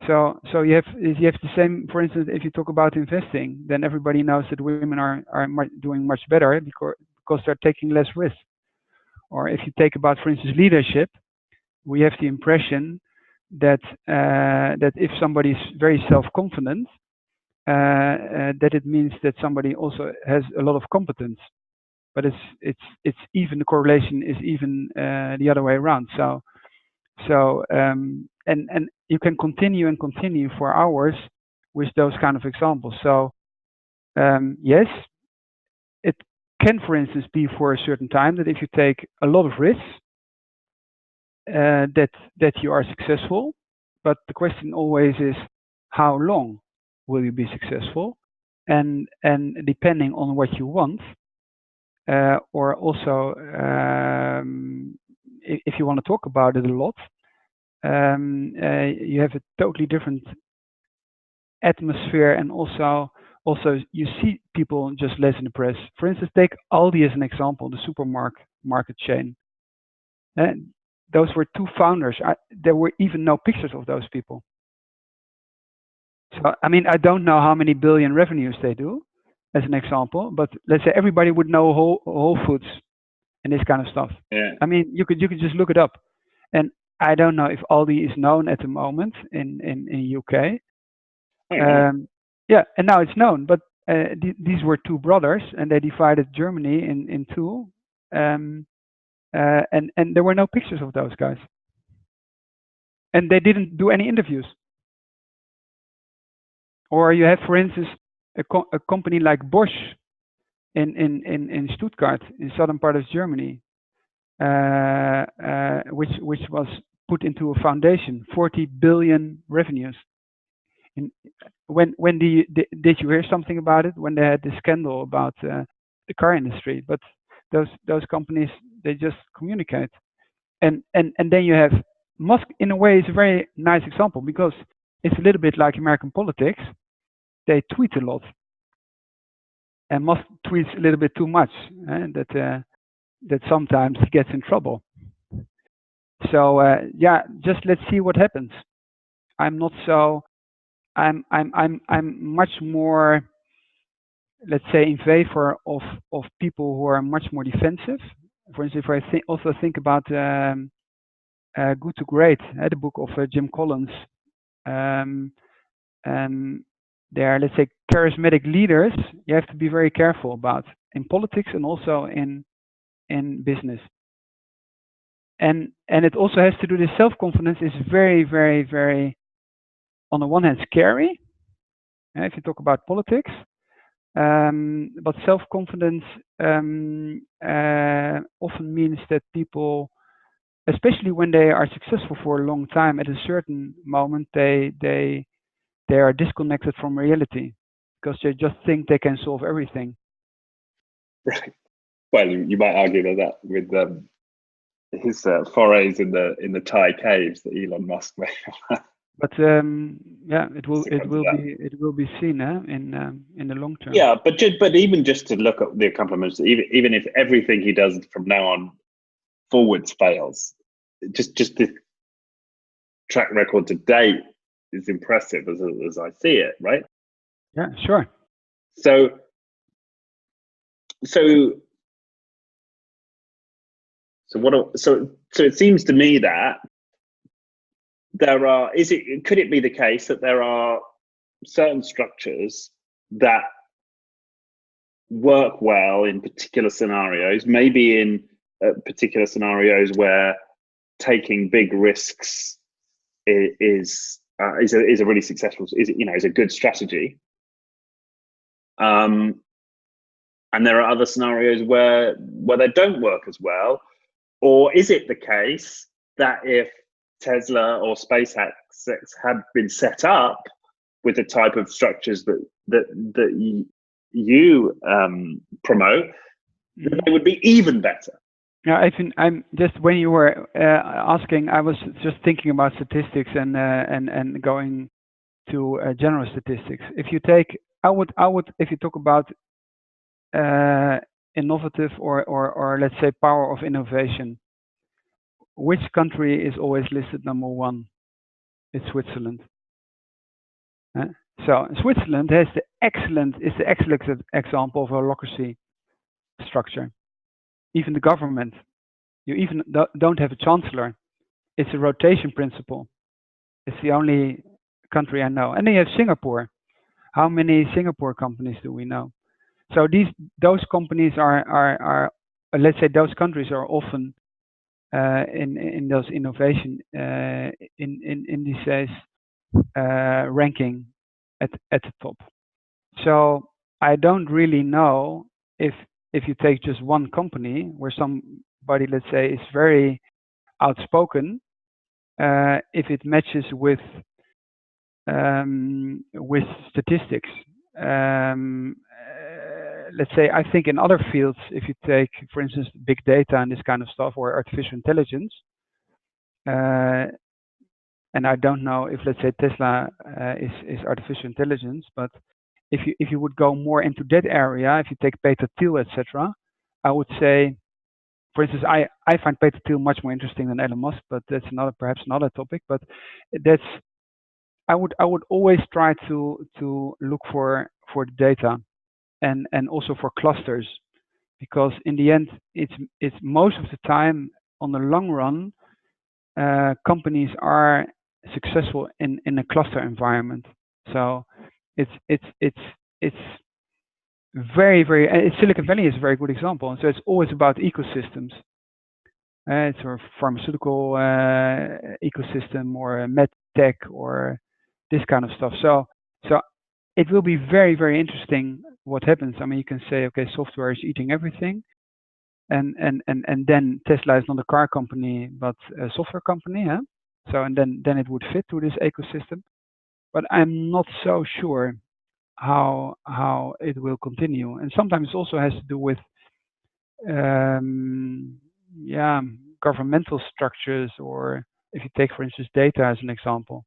So you have the same, for instance, if you talk about investing, then everybody knows that women are doing much better because they're taking less risk. Or if you take about, for instance, leadership, we have the impression that if somebody is very self-confident, that it means that somebody also has a lot of competence. But it's even, the correlation is even the other way around. So and you can continue and continue for hours with those kind of examples. So yes, it can, for instance, be for a certain time that if you take a lot of risks, that you are successful. But the question always is, how long will you be successful? And depending on what you want, or also if you want to talk about it a lot, you have a totally different atmosphere, and also you see people just less in the press. For instance, take Aldi as an example, the supermarket chain. Those were two founders. There were even no pictures of those people. So, I mean, I don't know how many billion revenues they do, as an example, but let's say everybody would know Whole Foods and this kind of stuff. Yeah. I mean, you could just look it up. And I don't know if Aldi is known at the moment in UK. Yeah, and now it's known. But these were two brothers, and they divided Germany in two. And there were no pictures of those guys, and they didn't do any interviews. Or you have, for instance, a company like Bosch in Stuttgart, in southern part of Germany, which was put into a foundation, 40 billion revenues. When did you hear something about it? When they had the scandal about the car industry, but those companies, they just communicate. And then you have Musk. In a way, is a very nice example because it's a little bit like American politics. They tweet a lot, and Musk tweets a little bit too much, and that sometimes he gets in trouble. So yeah, just let's see what happens. I'm much more, let's say, in favor of people who are much more defensive. For instance, if I also think about Good to Great, the book of Jim Collins. They are, let's say, charismatic leaders you have to be very careful about in politics and also in business. And it also has to do, the self-confidence is very, very, very, on the one hand, scary, if you talk about politics. But self-confidence often means that people, especially when they are successful for a long time, at a certain moment they are disconnected from reality because they just think they can solve everything. Right. Well, you might argue that with his forays in the Thai caves that Elon Musk made. But yeah, it will be seen in the long term. Yeah, but even just to look at the accomplishments, even if everything he does from now on forwards fails, just the track record to date is impressive as I see it, right? Yeah, sure. So it seems to me that could it be the case that there are certain structures that work well in particular scenarios, maybe in particular scenarios where taking big risks is a really successful, is a good strategy. And there are other scenarios where they don't work as well. Or is it the case that if Tesla or SpaceX had been set up with the type of structures that you promote, that they would be even better? Yeah, I think I'm just, when you were asking, I was just thinking about statistics and going to general statistics. If you take, I would if you talk about innovative or let's say power of innovation, which country is always listed number one? It's Switzerland. So Switzerland has the excellent example of a holacracy structure. Even the government, you even don't have a chancellor. It's a rotation principle. It's the only country I know. And then you have Singapore. How many Singapore companies do we know? So those companies are let's say those countries are often in those innovation indices ranking at the top. So I don't really know if you take just one company where somebody, let's say, is very outspoken, if it matches with statistics. Let's say, I think in other fields, if you take, for instance, big data and this kind of stuff, or artificial intelligence, and I don't know if, let's say, Tesla is artificial intelligence, but if you would go more into that area, if you take Peter Thiel, etc., I would say, for instance, I find Peter Thiel much more interesting than Elon Musk, but that's perhaps another topic. But that's, I would always try to look for the data and also for clusters, because in the end, it's most of the time, on the long run, companies are successful in a cluster environment. So it's very, very, Silicon Valley is a very good example. And so it's always about ecosystems. It's a pharmaceutical ecosystem, or a med tech, or this kind of stuff. So it will be very, very interesting what happens. I mean, you can say, okay, software is eating everything, and then Tesla is not a car company but a software company, huh? So and then it would fit to this ecosystem. But I'm not so sure how it will continue. And sometimes it also has to do with governmental structures, or if you take, for instance, data as an example.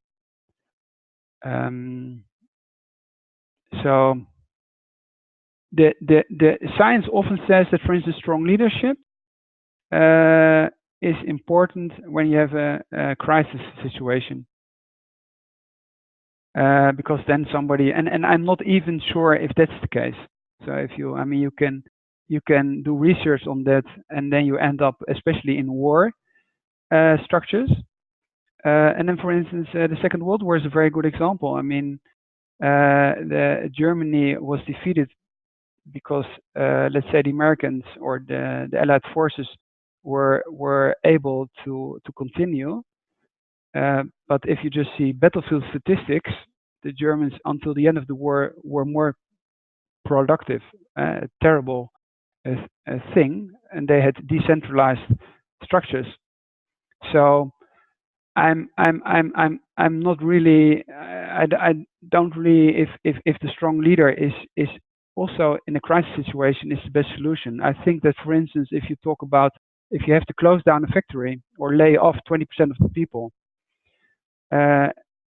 So the science often says that, for instance, strong leadership is important when you have a crisis situation. Because then somebody, and I'm not even sure if that's the case. So if you, I mean, you can do research on that, and then you end up, especially in war structures. And then, for instance, the Second World War is a very good example. I mean, Germany was defeated because, let's say, the Americans or the Allied forces were able to continue. But if you just see battlefield statistics, the Germans until the end of the war were more productive. Terrible thing, and they had decentralized structures. So I'm not really, I don't really, if the strong leader is also in a crisis situation, is the best solution. I think that, for instance, if you talk about, if you have to close down a factory or lay off 20% of the people,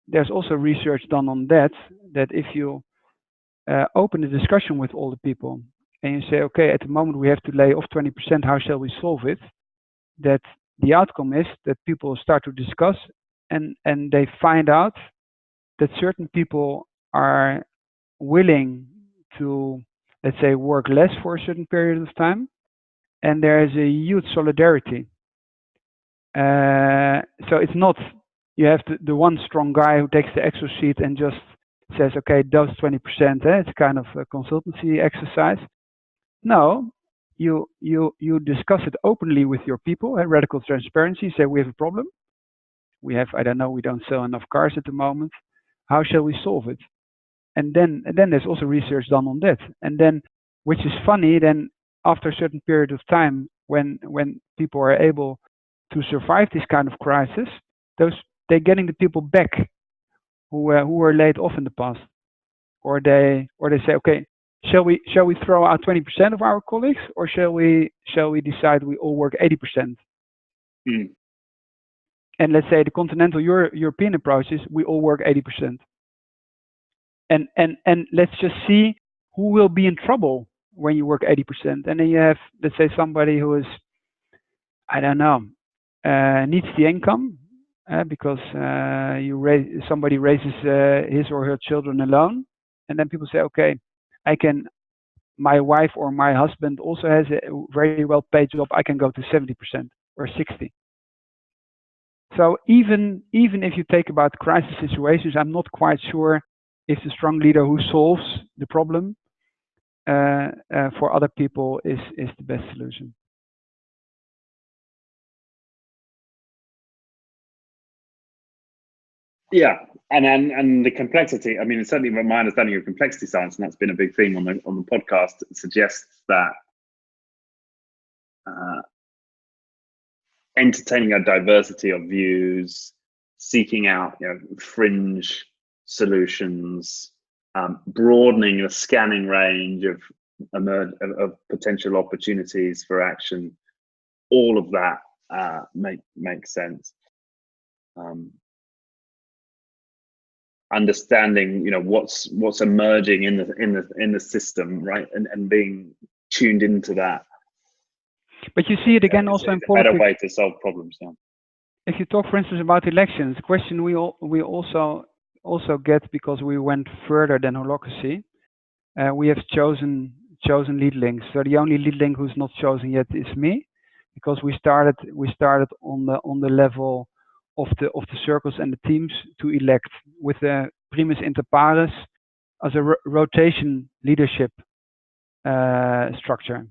there's also research done on that if you open a discussion with all the people and you say, okay, at the moment we have to lay off 20%, how shall we solve it? That the outcome is that people start to discuss, and they find out that certain people are willing to, let's say, work less for a certain period of time, and there is a huge solidarity. So it's not you have the one strong guy who takes the Excel sheet and just says, okay, those 20%, it's kind of a consultancy exercise. No, you discuss it openly with your people, radical transparency, say we have a problem. We have, I don't know, we don't sell enough cars at the moment. How shall we solve it? And then there's also research done on that. And then, which is funny, then after a certain period of time, when people are able to survive this kind of crisis, they're getting the people back who were laid off in the past, or they say, okay, shall we throw out 20% of our colleagues, or shall we decide we all work 80%? Mm. And let's say the continental European approach is we all work 80%. And let's just see who will be in trouble when you work 80%. And then you have, let's say, somebody who is, I don't know, needs the income because somebody raises his or her children alone. And then people say, okay, my wife or my husband also has a very well paid job. I can go to 70% or 60%. So even if you take about crisis situations, I'm not quite sure if the strong leader who solves the problem for other people is the best solution. Yeah, and the complexity. I mean, certainly my understanding of complexity science, and that's been a big theme on the podcast, suggests that entertaining a diversity of views, seeking out fringe solutions, broadening the scanning range of potential opportunities for action, all of that makes sense. Understanding what's emerging in the system, right, and being tuned into that. But you see it again also in politics. A better way to solve problems. Yeah. If you talk, for instance, about elections, the question we also get, because we went further than Holacracy, we have chosen lead links. So the only lead link who's not chosen yet is me, because we started on the level of the circles and the teams to elect with the primus inter pares as a rotation leadership structure.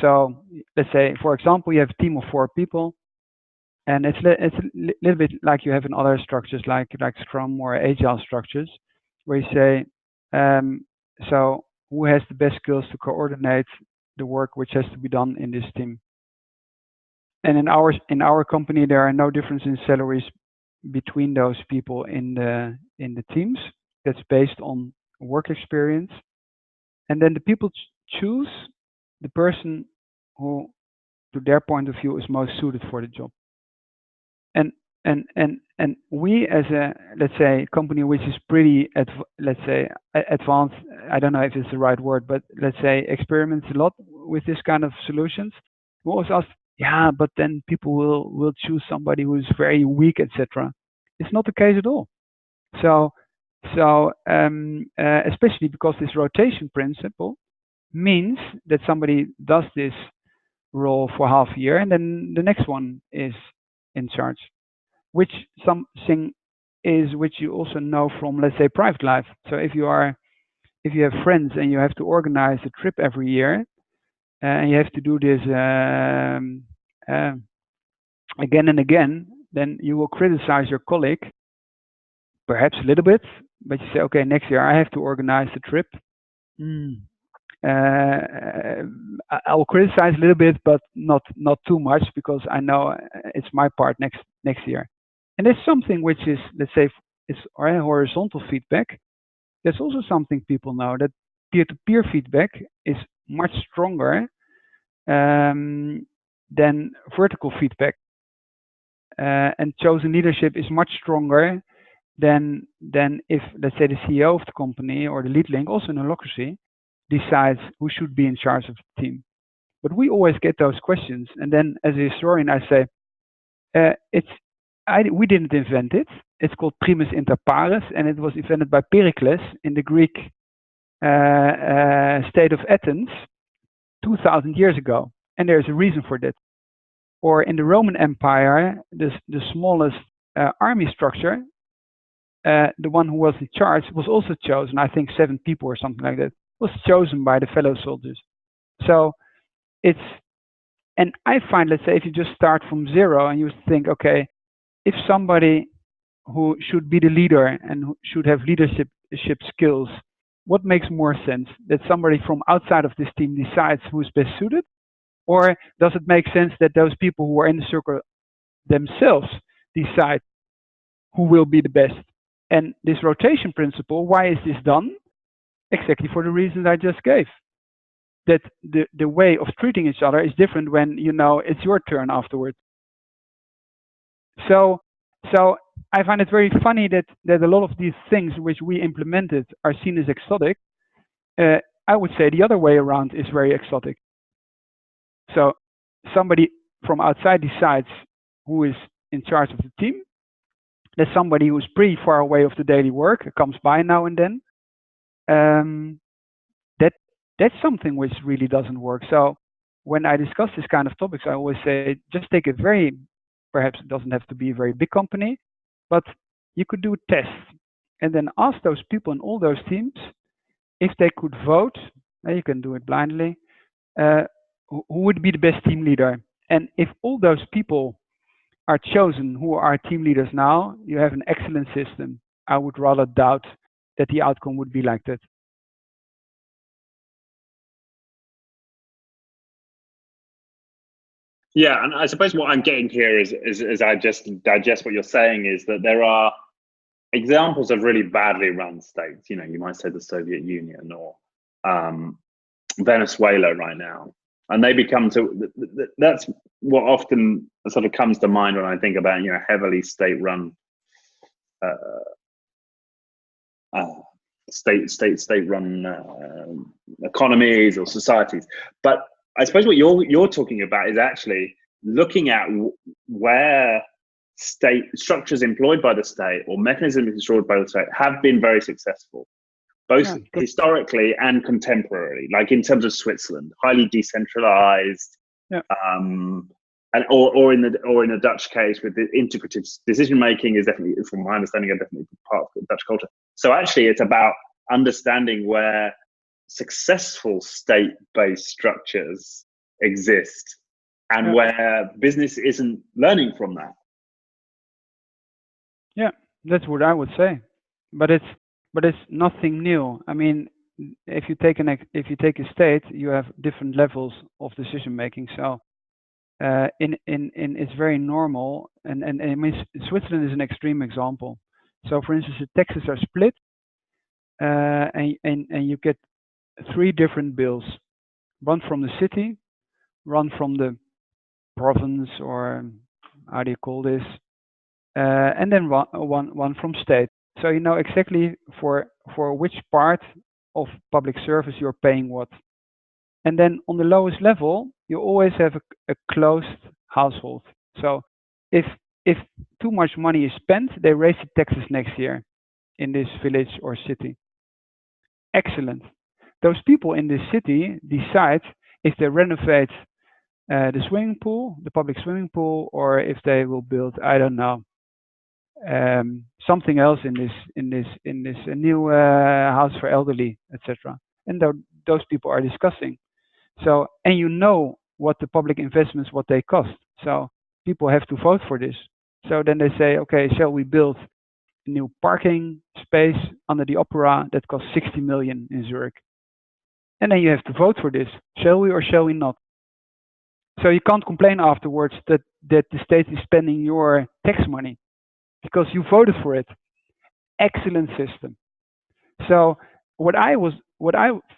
So let's say, for example, you have a team of 4 people, and it's a little bit like you have in other structures, like Scrum or Agile structures, where you say, so who has the best skills to coordinate the work which has to be done in this team? And in our company, there are no difference in salaries between those people in the teams. That's based on work experience, and then the people choose the person who, to their point of view, is most suited for the job. And we, as a, let's say, company which is pretty advanced, I don't know if it's the right word, but let's say experiments a lot with this kind of solutions, we always ask, yeah, but then people will choose somebody who is very weak, etc. It's not the case at all. So especially because this rotation principle means that somebody does this role for half a year and then the next one is in charge, which something is which you also know from, let's say, private life. So if you have friends and you have to organize a trip every year, and you have to do this again and again, then you will criticize your colleague, perhaps a little bit, but you say, okay, next year I have to organize the trip. I'll criticize a little bit, but not too much, because I know it's my part next year. And there's something which is, let's say, is horizontal feedback. There's also something people know, that peer-to-peer feedback is much stronger than vertical feedback, and chosen leadership is much stronger than if, let's say, the CEO of the company or the lead link, also in Holacracy, decides who should be in charge of the team. But we always get those questions, and then as a historian I say, we didn't invent it. It's called primus inter pares, and it was invented by Pericles in the Greek state of Athens 2,000 years ago, and there's a reason for that. Or in the Roman Empire, the smallest army structure, the one who was in charge was also chosen. I think 7 people or something like that was chosen by the fellow soldiers. So and I find, let's say, if you just start from zero and you think, okay, if somebody who should be the leader and who should have leadership skills, what makes more sense? That somebody from outside of this team decides who's best suited? Or does it make sense that those people who are in the circle themselves decide who will be the best? And this rotation principle, why is this done? Exactly for the reasons I just gave. That the way of treating each other is different when you know it's your turn afterwards. So I find it very funny that a lot of these things which we implemented are seen as exotic. I would say the other way around is very exotic. So somebody from outside decides who is in charge of the team. There's somebody who's pretty far away of the daily work, comes by now and then. That's something which really doesn't work. So when I discuss this kind of topics, I always say, just take a perhaps it doesn't have to be a very big company, but you could do a test and then ask those people in all those teams if they could vote, and you can do it blindly, who would be the best team leader. And if all those people are chosen who are team leaders now, you have an excellent system. I would rather doubt that the outcome would be like that. Yeah, and I suppose what I'm getting here is as I just digest what you're saying is that there are examples of really badly run states. You know, you might say the Soviet Union or Venezuela right now, and they become that's what often sort of comes to mind when I think about, you know, heavily state-run state-run economies or societies. But I suppose what you're talking about is actually looking at where state structures employed by the state or mechanisms employed by the state have been very successful, both historically and contemporarily. Like in terms of Switzerland, highly decentralized, and or in the Dutch case with the integrative decision making is definitely, from my understanding, definitely part of the Dutch culture. So actually, it's about understanding where successful state-based structures exist and where business isn't learning from that. Yeah, that's what I would say, but it's nothing new. I mean, if you take a state, you have different levels of decision making. So it's very normal, and I mean, Switzerland is an extreme example. So for instance, the taxes are split, and you get 3 different bills, one from the city, one from the province, or how do you call this, and then one from state. So you know exactly for which part of public service you're paying what. And then on the lowest level, you always have a closed household. So if too much money is spent, they raise the taxes next year in this village or city. Excellent. Those people in this city decide if they renovate the swimming pool, the public swimming pool, or if they will build, I don't know, something else in this new house for elderly, etc. And those people are discussing. So, and you know what the public investments, what they cost. So people have to vote for this. So then they say, okay, shall we build a new parking space under the opera that costs 60 million in Zurich? And then you have to vote for this. Shall we or shall we not? So you can't complain afterwards that the state is spending your tax money because you voted for it. Excellent system. So what I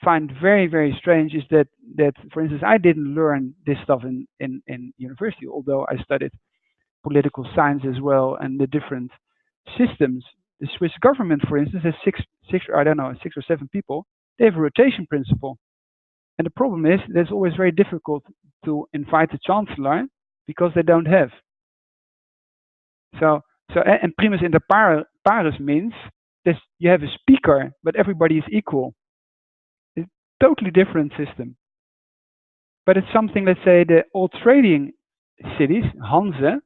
find very, very strange is that for instance, I didn't learn this stuff in university, although I studied political science as well and the different systems. The Swiss government, for instance, has 6 or 7 people. They have a rotation principle. And the problem is, it's always very difficult to invite the Chancellor because they don't have. So and primus inter pares means this, you have a speaker, but everybody is equal. It's a totally different system. But it's something, let's say, the old trading cities, Hanse,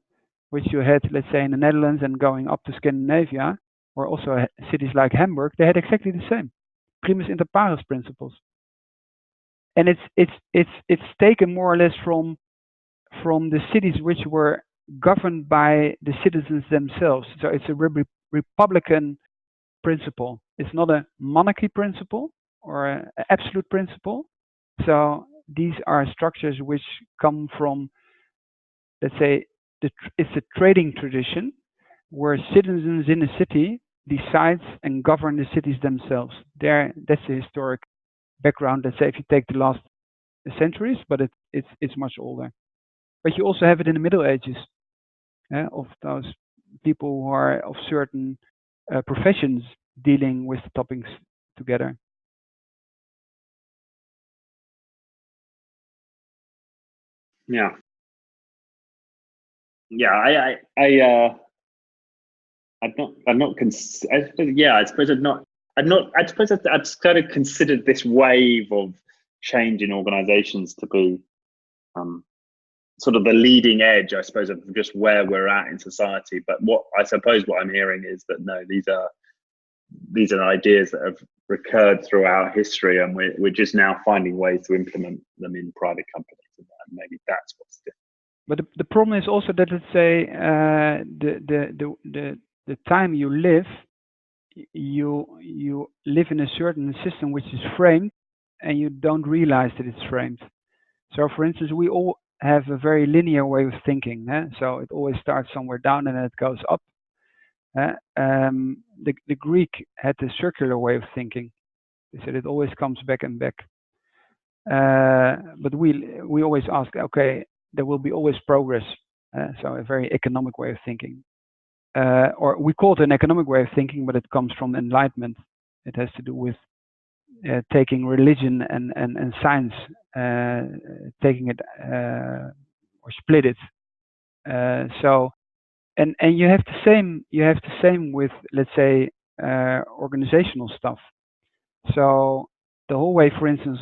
which you had, let's say, in the Netherlands and going up to Scandinavia, or also cities like Hamburg, they had exactly the same primus inter pares principles. And it's taken more or less from the cities which were governed by the citizens themselves. So it's a republican principle. It's not a monarchy principle or an absolute principle. So these are structures which come from, let's say, it's a trading tradition where citizens in a city decide and govern the cities themselves. That's the historic background. Let's say if you take the last centuries, but it's much older. But you also have it in the Middle Ages, of those people who are of certain professions dealing with the topics together. Yeah. Yeah, I suppose I'd kind of considered this wave of change in organizations to be sort of the leading edge, I suppose, of just where we're at in society. But what I'm hearing is that no, these are ideas that have recurred throughout history, and we're just now finding ways to implement them in private companies, and maybe that's what's different. But the problem is also that, let's say, the time you live in a certain system which is framed, and you don't realize that it's framed. So, for instance, we all have a very linear way of thinking. So it always starts somewhere down and then it goes up. The Greek had a circular way of thinking. They said it always comes back and back. But we always ask, okay, there will be always progress. So a very economic way of thinking. Or we call it an economic way of thinking, but it comes from enlightenment. It has to do with taking religion and science, taking it or split it. So and you have the same with, let's say, organizational stuff. So the whole way, for instance,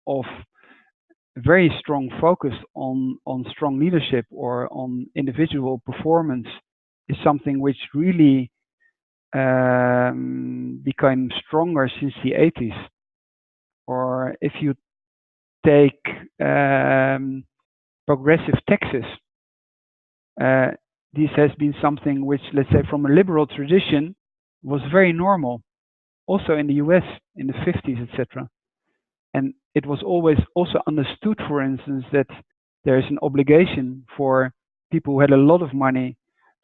of very strong focus on strong leadership or on individual performance is something which really became stronger since the 80s. Or if you take progressive taxes, this has been something which, let's say, from a liberal tradition was very normal, also in the US in the 50s, etc. And it was always also understood, for instance, that there is an obligation for people who had a lot of money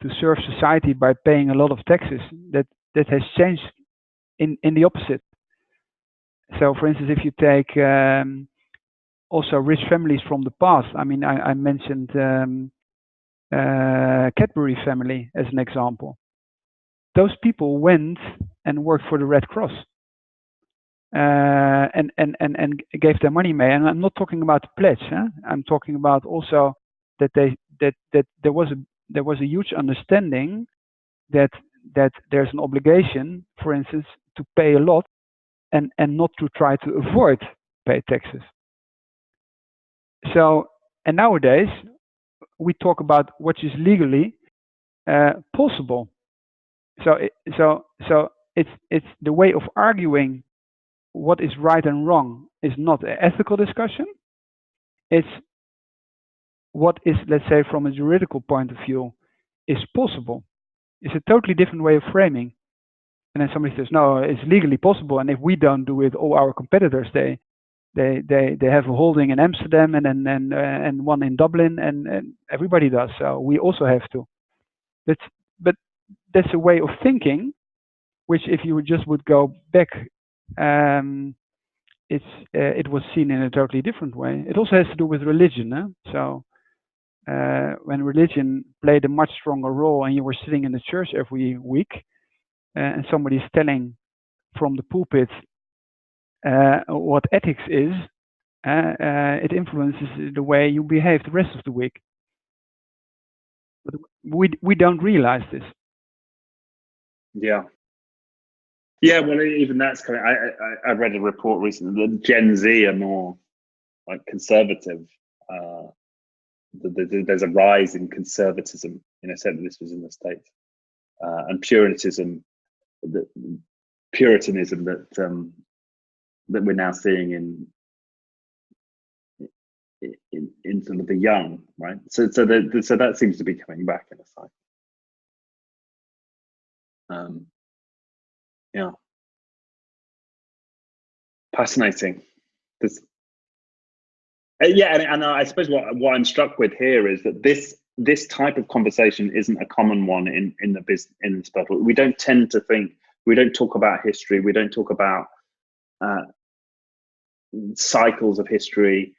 to serve society by paying a lot of taxes. That has changed in the opposite. So, for instance, if you take also rich families from the past, I mean, I mentioned Cadbury family as an example. Those people went and worked for the Red Cross and gave their money away. And I'm not talking about the pledge. I'm talking about also that there was a huge understanding that there's an obligation, for instance, to pay a lot and not to try to avoid pay taxes. So, and nowadays we talk about what is legally possible. So it's the way of arguing what is right and wrong is not an ethical discussion. It's what is, let's say, from a juridical point of view, is possible. It's a totally different way of framing. And then somebody says, no, it's legally possible, and if we don't do it, all our competitors they have a holding in Amsterdam and one in Dublin, and everybody does. So we also have to. But that's a way of thinking, which if you just would go back, it was seen in a totally different way. It also has to do with religion. So when religion played a much stronger role, and you were sitting in the church every week, and somebody's telling from the pulpit what ethics is, it influences the way you behave the rest of the week. But we don't realize this. Yeah. Yeah, well, even that's kind of, I read a report recently that Gen Z are more like conservative. There's a rise in conservatism certainly this was in the States, and Puritanism that we're now seeing in some of the young, right? So that seems to be coming back in a cycle. Yeah, fascinating. And I suppose what I'm struck with here is that this type of conversation isn't a common one in this battle. We don't tend to think. We don't talk about history. We don't talk about cycles of history.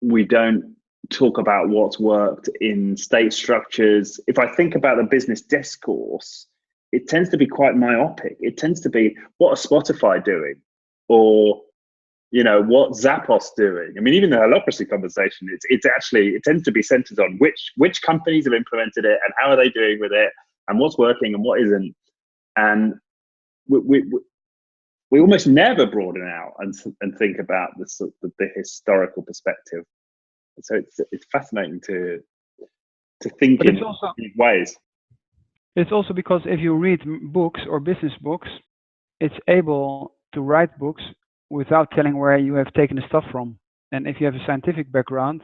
We don't talk about what's worked in state structures. If I think about the business discourse, it tends to be quite myopic. It tends to be, what are Spotify doing? Or, what Zappos doing? I mean, even the Holacracy conversation, it tends to be centered on which companies have implemented it and how are they doing with it and what's working and what isn't. And we almost never broaden out and think about the historical perspective. So it's fascinating to think in these ways. It's also because if you read books or business books, it's able to write books without telling where you have taken the stuff from. And if you have a scientific background,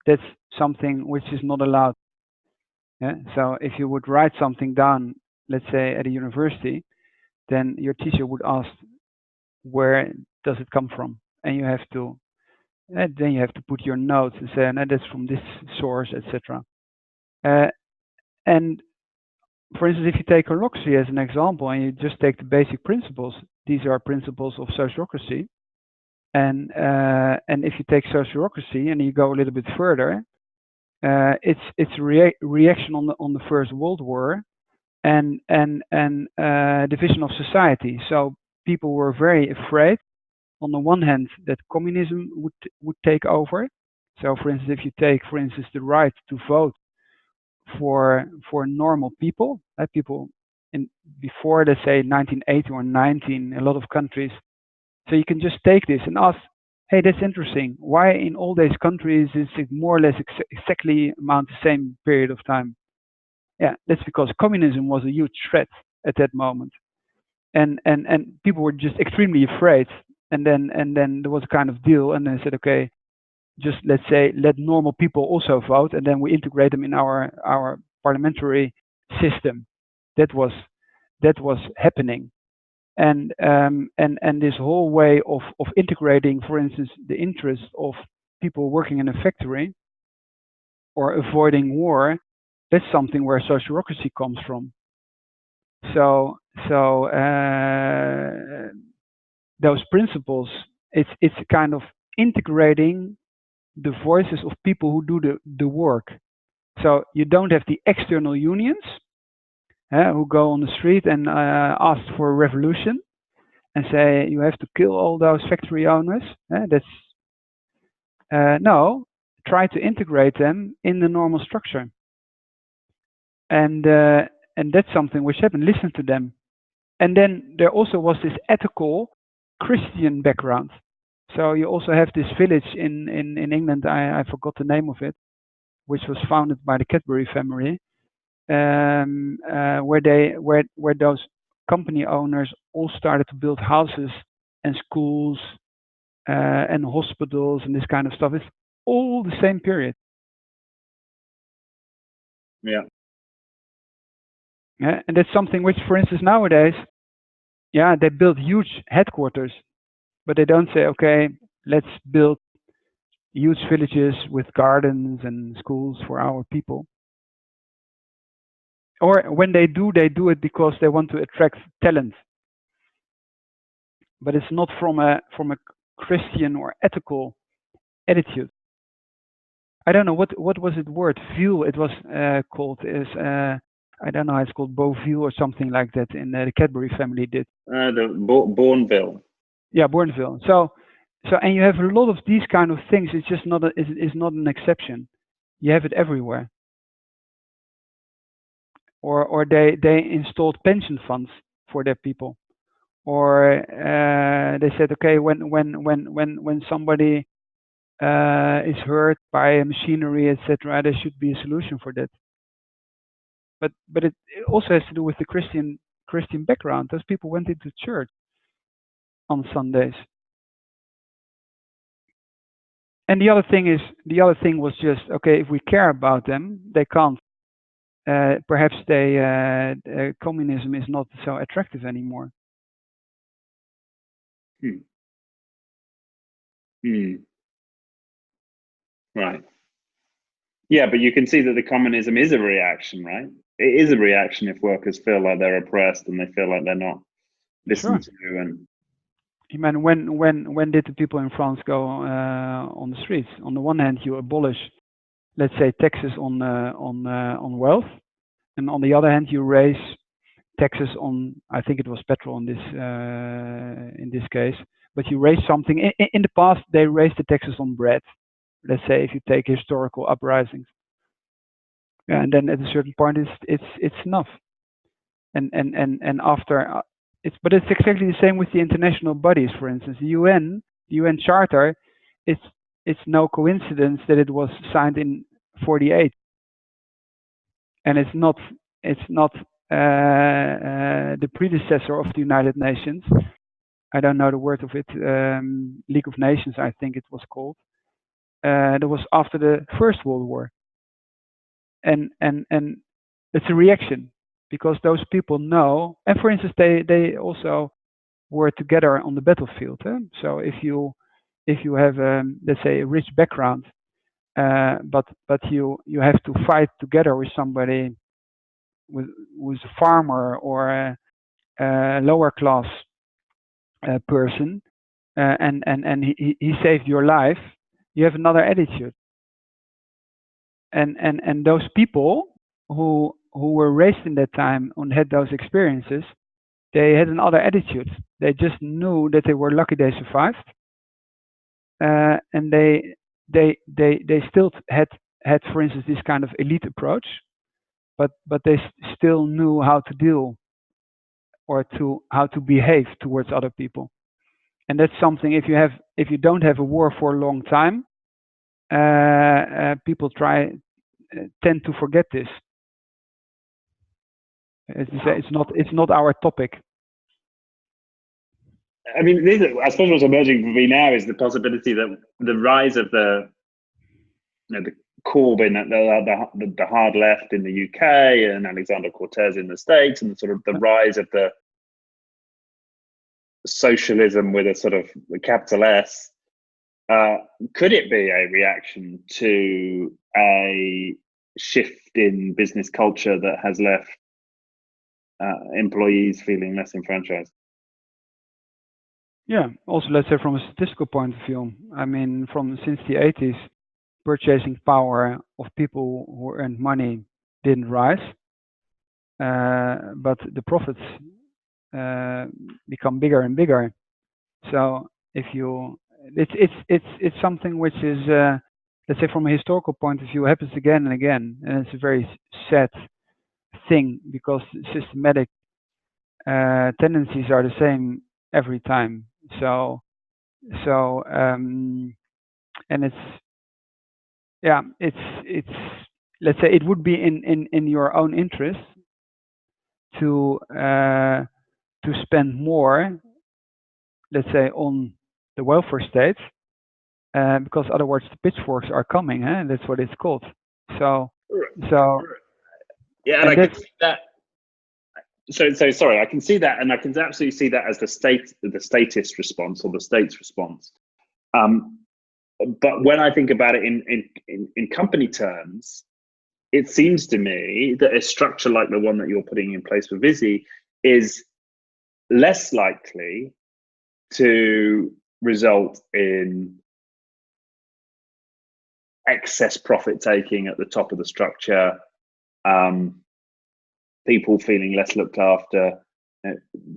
that's something which is not allowed. Yeah? So if you would write something down, let's say at a university, then your teacher would ask, where does it come from? And then you have to put your notes and say, no, that's from this source, etc. And for instance, if you take Holacracy as an example and you just take the basic principles, these are principles of sociocracy. And if you take sociocracy and you go a little bit further, it's a reaction on the First World War and division of society. So people were very afraid, on the one hand, that communism would take over. So, for instance, if you take, for instance, the right to vote for normal people, people before, let's say, 1980 or 19, a lot of countries. So you can just take this and ask, hey, that's interesting. Why in all these countries is it more or less exactly amount the same period of time? Yeah, that's because communism was a huge threat at that moment. And people were just extremely afraid. And then there was a kind of deal, and they said, okay, just let's say let normal people also vote, and then we integrate them in our parliamentary system. That was happening, and this whole way of integrating, for instance, the interests of people working in a factory or avoiding war, that's something where sociocracy comes from. So those principles, it's a kind of integrating the voices of people who do the work. So you don't have the external unions who go on the street and ask for a revolution and say you have to kill all those factory owners. No, try to integrate them in the normal structure. And that's something which happened. Listen to them. And then there also was this ethical Christian background. So you also have this village in England, I forgot the name of it, which was founded by the Cadbury family, where those company owners all started to build houses and schools and hospitals and this kind of stuff. It's all the same period. Yeah. Yeah, and that's something which, for instance, nowadays, they build huge headquarters, but they don't say, okay, let's build huge villages with gardens and schools for our people. Or when they do it because they want to attract talent. But it's not from a Christian or ethical attitude. I don't know what was it word view. It was called is I don't know. It's called Beauville or something like that. In the Cadbury family did. The Bourneville. Yeah, Bourneville. So and you have a lot of these kind of things. It's just not it's not an exception. You have it everywhere. Or they installed pension funds for their people. Or they said, okay, when somebody is hurt by machinery, etc., there should be a solution for that. but it also has to do with the Christian background. Those people went into church on Sundays. And the other thing was just, okay, if we care about them, they can't. Perhaps communism is not so attractive anymore. Right. Yeah, but you can see that the communism is a reaction, right? It is a reaction if workers feel like they're oppressed and they feel like they're not listened to. And you mean when did the people in France go on the streets? On the one hand, you abolish, let's say, taxes on wealth, and on the other hand, you raise taxes on, I think it was petrol in this case, but you raise something. In the past, they raised the taxes on bread. Let's say if you take historical uprisings, and then at a certain point, it's enough. And after but it's exactly the same with the international bodies. For instance, the UN Charter. It's no coincidence that it was signed in '48, and it's not the predecessor of the United Nations. I don't know the word of it. League of Nations, I think it was called. That was after the First World War, and it's a reaction because those people know. And for instance, they also were together on the battlefield. So if you have let's say a rich background, but you have to fight together with somebody who's a farmer or a lower class person, and he saved your life, you have another attitude. And those people who were raised in that time and had those experiences, they had another attitude. They just knew that they were lucky they survived, and they still had, for instance, this kind of elite approach, but they still knew how to deal or how to behave towards other people. And that's something, if you don't have a war for a long time, people tend to forget this. It's not our topic. I mean, I suppose what's emerging for me now is the possibility that the rise of the Corbyn, the hard left in the UK, and Alexander Cortez in the States, and sort of the rise of the socialism with a sort of a capital S. Could it be a reaction to a shift in business culture that has left employees feeling less enfranchised? Yeah. Also, let's say from a statistical point of view, I mean, since the 80s, purchasing power of people who earned money didn't rise, but the profits become bigger and bigger. So it's something which is, let's say, from a historical point of view, happens again and again, and it's a very sad thing because systematic tendencies are the same every time. So and it's let's say it would be in your own interest to spend more, let's say, on the welfare state, because otherwise the pitchforks are coming, that's what it's called. So yeah, and I can see that. So sorry, I can see that, and I can absolutely see that as the statist response or the state's response. But when I think about it in company terms, it seems to me that a structure like the one that you're putting in place for Viisi is less likely to result in excess profit taking at the top of the structure, people feeling less looked after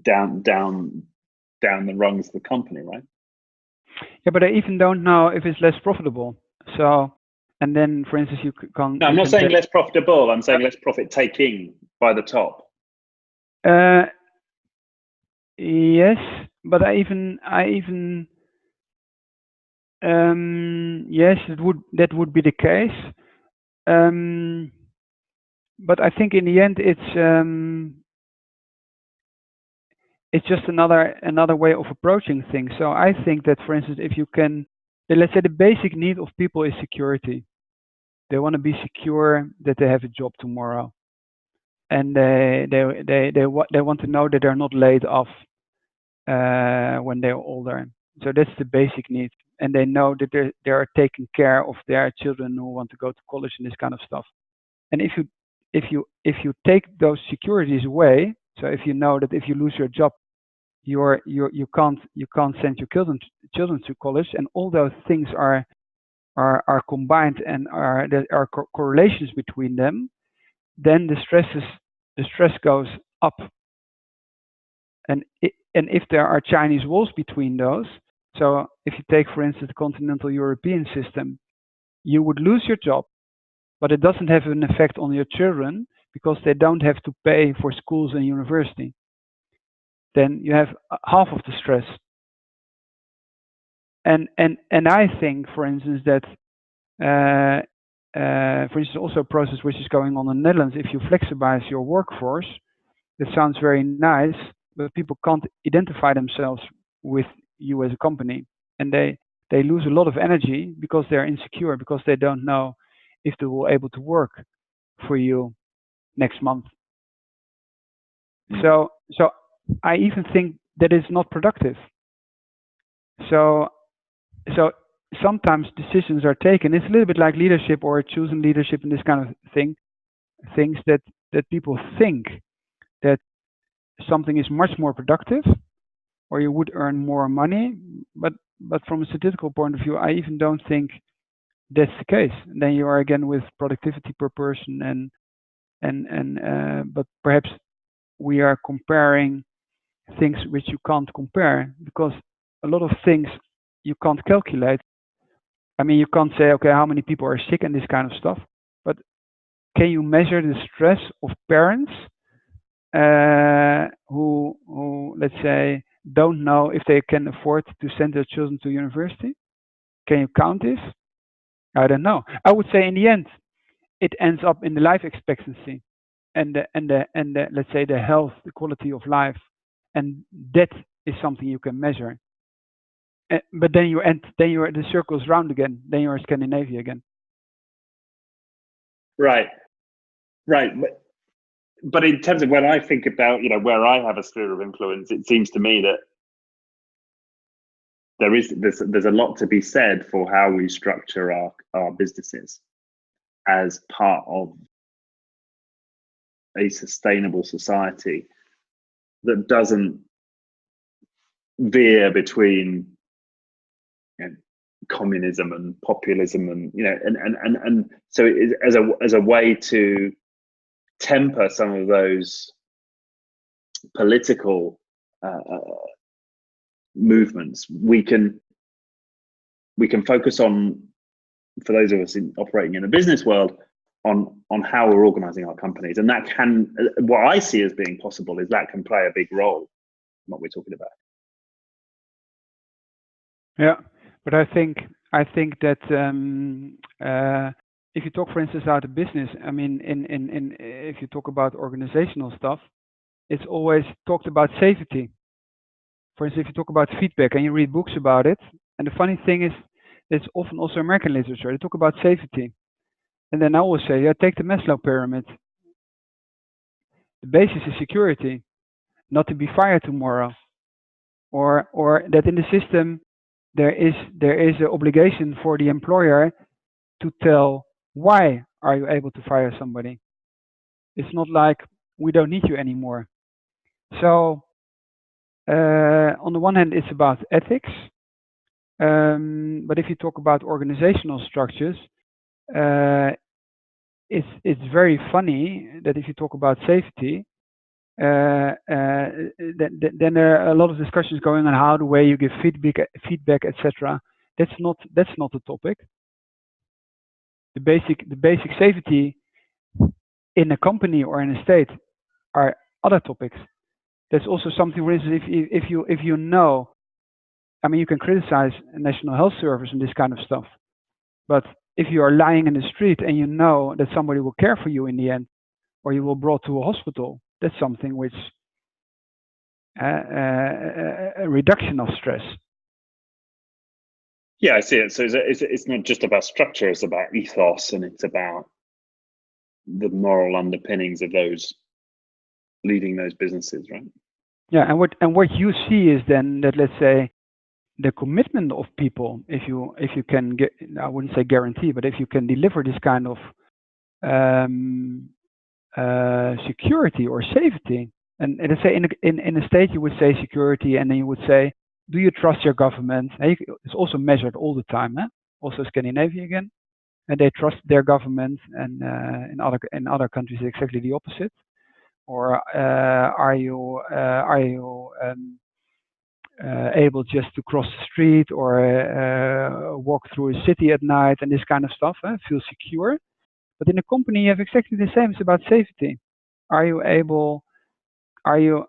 down the rungs of the company, right? Yeah, but I even don't know if it's less profitable. So, and then, for instance, you can. No, I'm not saying less profitable. I'm saying less profit taking by the top. Yes, but I even yes, that would be the case. but I think in the end it's just another way of approaching things. So I think that, for instance, if you can, let's say the basic need of people is security. They want to be secure that they have a job tomorrow, and they want to know that they're not laid off when they're older. So that's the basic need, and they know that they are taking care of their children who want to go to college and this kind of stuff. And if you take those securities away, so if you know that if you lose your job, you can't send your children to college, and all those things are combined, and there are correlations between them, then the stress goes up. And if there are Chinese walls between those, so if you take, for instance, the continental European system, you would lose your job, but it doesn't have an effect on your children because they don't have to pay for schools and university. Then you have half of the stress. And I think, for instance, that for instance, also a process which is going on in the Netherlands, if you flexibilize your workforce, that sounds very nice, but people can't identify themselves with you as a company, and they lose a lot of energy because they're insecure, because they don't know if they will be able to work for you next month. So I even think that it's not productive. So sometimes decisions are taken. It's a little bit like leadership or choosing leadership and this kind of things that people think that something is much more productive or you would earn more money, but from a statistical point of view, I even don't think that's the case. And then you are again with productivity per person, but perhaps we are comparing things which you can't compare, because a lot of things you can't calculate. I mean, you can't say, okay, how many people are sick and this kind of stuff, but can you measure the stress of parents who, let's say, don't know if they can afford to send their children to university? Can you count this? I don't know. I would say in the end, it ends up in the life expectancy and the let's say the health, the quality of life, and that is something you can measure. But then the circle's round again. Then you're Scandinavia again. Right. But in terms of when I think about, where I have a sphere of influence, it seems to me that there's a lot to be said for how we structure our businesses as part of a sustainable society that doesn't veer between communism and populism, and so it is as a way to temper some of those political movements. We can focus on, for those of us operating in the business world, on how we're organizing our companies, and that can, what I see as being possible is that can play a big role in what we're talking about. Yeah, but I think that if you talk, for instance, out of business, I mean, if you talk about organizational stuff, it's always talked about safety. For instance, if you talk about feedback and you read books about it, and the funny thing is, it's often also American literature. They talk about safety, and then I always say, yeah, take the Maslow pyramid. The basis is security, not to be fired tomorrow, or that in the system there is an obligation for the employer to tell why are you able to fire somebody. It's not like we don't need you anymore. So on the one hand, it's about ethics, but if you talk about organizational structures, it's very funny that if you talk about safety, then there are a lot of discussions going on how the way you give feedback, etc. That's not the topic. The basic safety in a company or in a state are other topics. There's also something, for instance, if you know, I mean, you can criticize a National Health Service and this kind of stuff, but if you are lying in the street and you know that somebody will care for you in the end, or you will brought to a hospital. That's something which a reduction of stress. Yeah, I see it. So it's not just about structure; it's about ethos, and it's about the moral underpinnings of those leading those businesses, right? Yeah, and what you see is then that, let's say, the commitment of people, if you can get, I wouldn't say guarantee, but if you can deliver this kind of security or safety, and let's say in a state you would say security, and then you would say, do you trust your government? It's also measured all the time, also Scandinavia again, and they trust their government, and in other countries exactly the opposite. Or are you able just to cross the street or walk through a city at night and this kind of stuff, feel secure? But in a company, you have exactly the same. It's about safety. Are you able to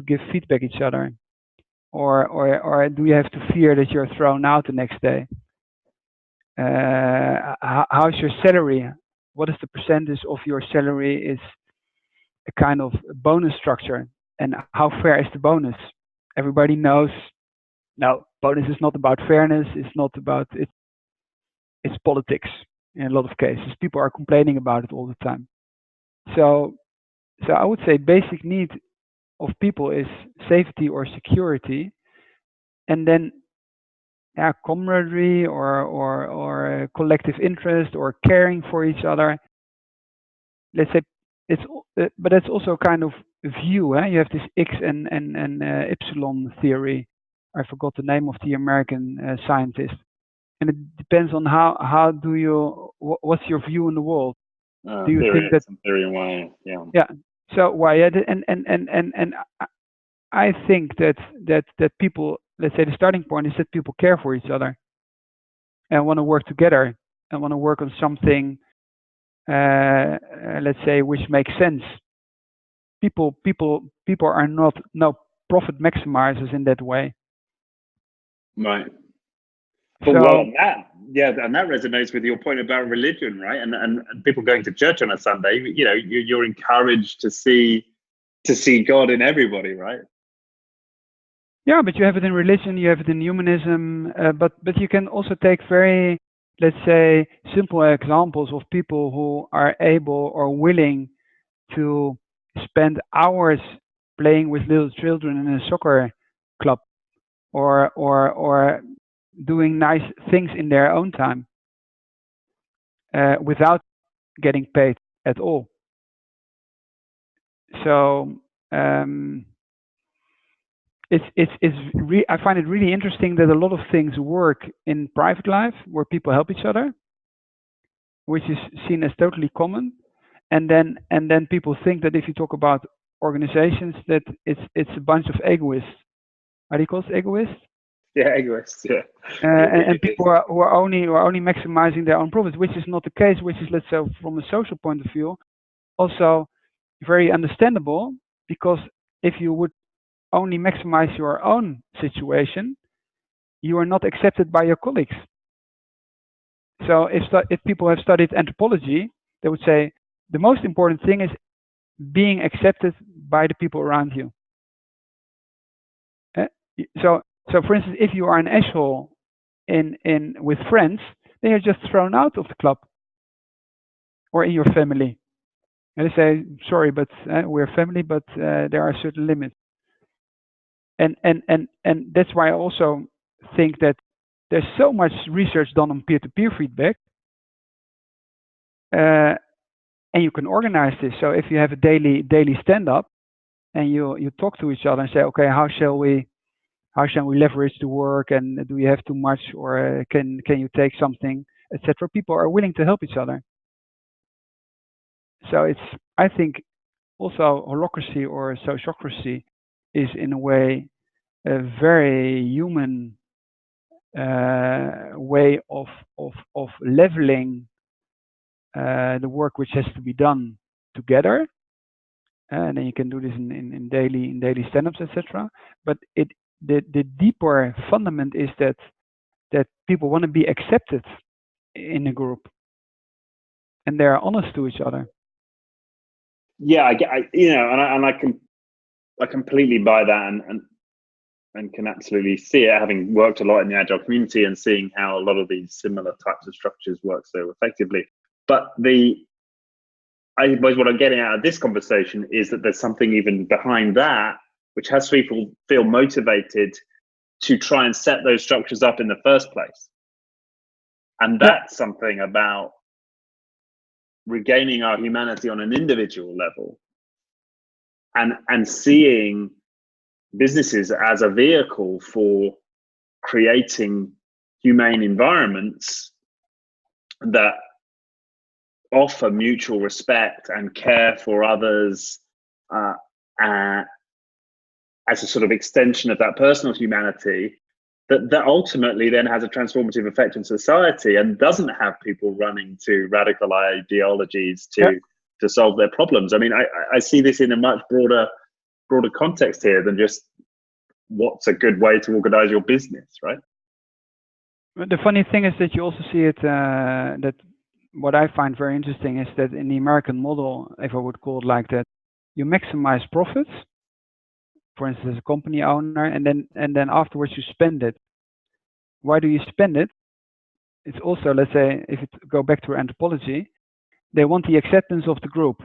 give feedback each other, or do you have to fear that you're thrown out the next day? How's your salary? What is the percentage of your salary is a kind of bonus structure, and how fair is the bonus? Everybody knows. No, bonus is not about fairness. It's not about it. It's politics in a lot of cases. People are complaining about it all the time. So I would say basic need of people is safety or security, and then camaraderie or collective interest or caring for each other. Let's say but that's also kind of view. You have this X and Epsilon theory. I forgot the name of the American scientist, and it depends on how do you what's your view in the world. Do you think that theory and why? Yeah. Yeah. So why? And I think that people, let's say the starting point is that people care for each other and want to work together and want to work on something, let's say, which makes sense. People are not profit maximizers in that way. Right. But well, that resonates with your point about religion, right? And people going to church on a Sunday. You're encouraged to see God in everybody, right? Yeah, but you have it in religion, you have it in humanism, but you can also take very, let's say, simple examples of people who are able or willing to spend hours playing with little children in a soccer club, or doing nice things in their own time, without getting paid at all. So I find it really interesting that a lot of things work in private life where people help each other, which is seen as totally common, and then people think that if you talk about organizations that it's a bunch of egoists. Are they called egoists? Yeah, egoists. Yeah. And people who are only maximizing their own profits, which is not the case. Which is, let's say, from a social point of view, also very understandable, because if you would only maximize your own situation, you are not accepted by your colleagues. So if people have studied anthropology, they would say the most important thing is being accepted by the people around you. So for instance, if you are an asshole with friends, then you're just thrown out of the club or in your family. And they say, sorry, but we're family, but there are certain limits. And that's why I also think that there's so much research done on peer-to-peer feedback, and you can organize this. So if you have a daily stand-up, and you talk to each other and say, okay, how shall we leverage the work, and do we have too much, or can you take something, etc. People are willing to help each other. So I think also holacracy or sociocracy is in a way a very human way of leveling the work which has to be done together, and then you can do this in daily stand-ups, etc. But the deeper fundament is that people want to be accepted in a group, and they are honest to each other. Yeah, I completely buy that, and can absolutely see it, having worked a lot in the agile community and seeing how a lot of these similar types of structures work so effectively. But I suppose what I'm getting out of this conversation is that there's something even behind that, which has people feel motivated to try and set those structures up in the first place. And that's something about regaining our humanity on an individual level, and seeing businesses as a vehicle for creating humane environments that offer mutual respect and care for others, as a sort of extension of that personal humanity, that ultimately then has a transformative effect on society and doesn't have people running to radical ideologies to solve their problems. I mean, I see this in a much broader context here than just what's a good way to organize your business, right? The funny thing is that you also see it, that what I find very interesting is that in the American model, if I would call it like that, you maximize profits, for instance, as a company owner, and then afterwards you spend it. Why do you spend it? It's also, let's say, if you go back to anthropology, they want the acceptance of the group.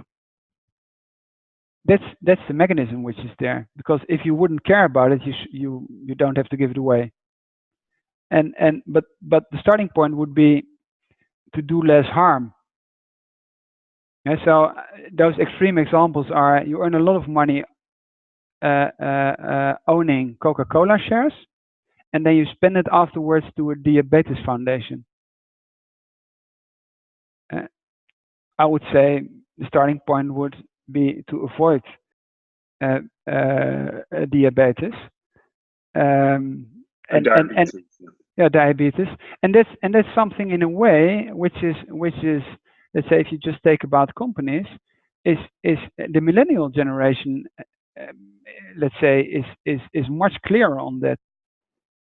That's the mechanism which is there, because if you wouldn't care about it, you don't have to give it away. But the starting point would be to do less harm. Yeah, so those extreme examples are: you earn a lot of money owning Coca-Cola shares, and then you spend it afterwards to a diabetes foundation. I would say the starting point would be to avoid diabetes. Diabetes, and that's something in a way which is, let's say, if you just take about companies, is the millennial generation, let's say, is much clearer on that.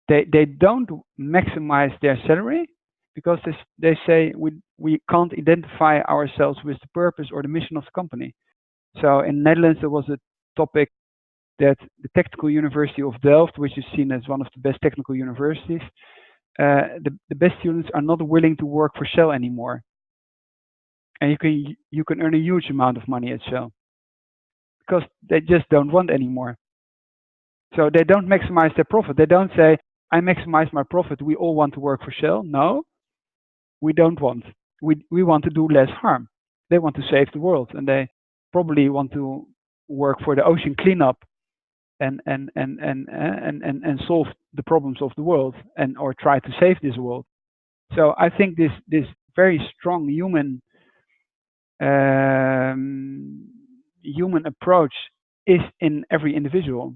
They don't maximize their salary because they say we can't identify ourselves with the purpose or the mission of the company. So in Netherlands there was a topic that the Technical University of Delft, which is seen as one of the best technical universities, the best students are not willing to work for Shell anymore, and you can earn a huge amount of money at Shell because they just don't want anymore. So they don't maximize their profit. They don't say, I maximize my profit, we all want to work for Shell. No, we don't want. We want to do less harm. They want to save the world, and they probably want to work for the ocean cleanup and solve the problems of the world, or try to save this world. So I think this very strong human approach is in every individual.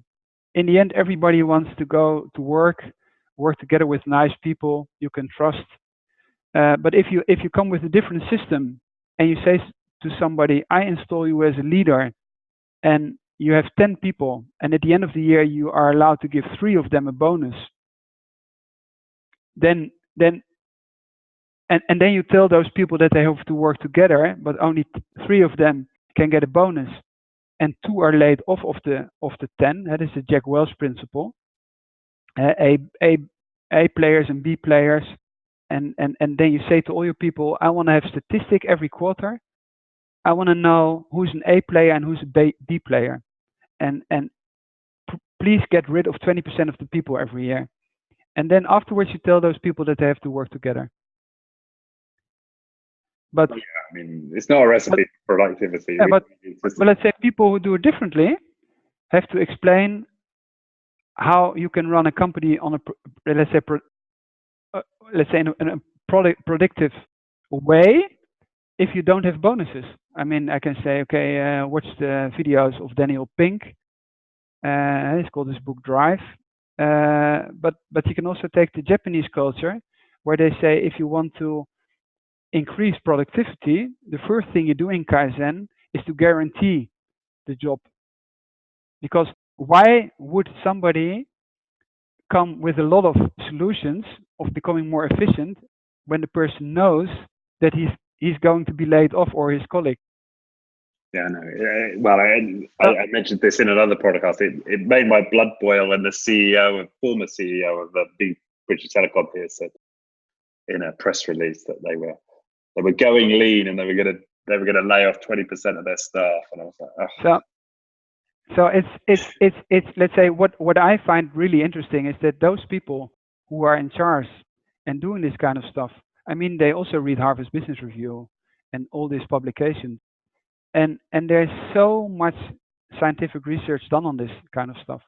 In the end, everybody wants to go to work together with nice people you can trust. But if you come with a different system and you say to somebody, I install you as a leader, and you have 10 people, and at the end of the year you are allowed to give 3 of them a bonus, then you tell those people that they have to work together, but only 3 of them can get a bonus, and 2 are laid off of the 10. That is the Jack Welch principle. A players and B players, and then you say to all your people, I want to have statistic every quarter. I want to know who's an A player and who's a B player, and please get rid of 20% of the people every year. And then afterwards you tell those people that they have to work together. But yeah, I mean, it's not a recipe for productivity. Yeah, but let's say people who do it differently have to explain how you can run a company on a, let's say in a productive way if you don't have bonuses. I mean, I can say, okay, watch the videos of Daniel Pink. He's called his book Drive. But you can also take the Japanese culture, where they say if you want to increase productivity, the first thing you do in Kaizen is to guarantee the job. Because why would somebody come with a lot of solutions of becoming more efficient when the person knows that he's going to be laid off, or his colleague? Yeah, no. Well, I mentioned this in another podcast. It made my blood boil when the former CEO of the big British telecom here said in a press release that they were going lean and they were gonna lay off 20% of their staff, and I was like, oh. So it's let's say what I find really interesting is that those people who are in charge and doing this kind of stuff, I mean, they also read Harvard Business Review and all these publications, and there's so much scientific research done on this kind of stuff.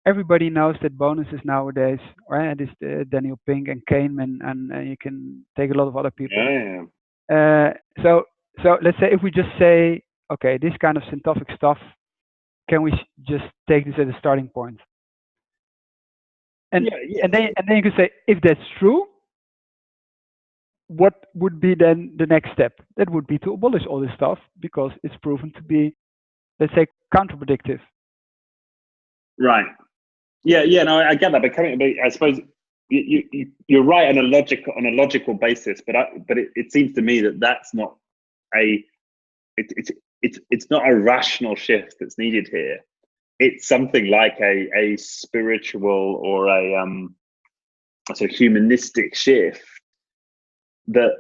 Everybody knows that bonuses nowadays, right? This Daniel Pink and Kahneman, and you can take a lot of other people. Yeah. So let's say if we just say, okay, this kind of scientific stuff, can we just take this as a starting point? And then you can say, if that's true, what would be then the next step? That would be to abolish all this stuff because it's proven to be, let's say, counterproductive. Right. Yeah. No, I get that. But I suppose you're right on a logical basis. But it seems to me that that's not it's not a rational shift that's needed here. It's something like a spiritual or a sort of humanistic shift that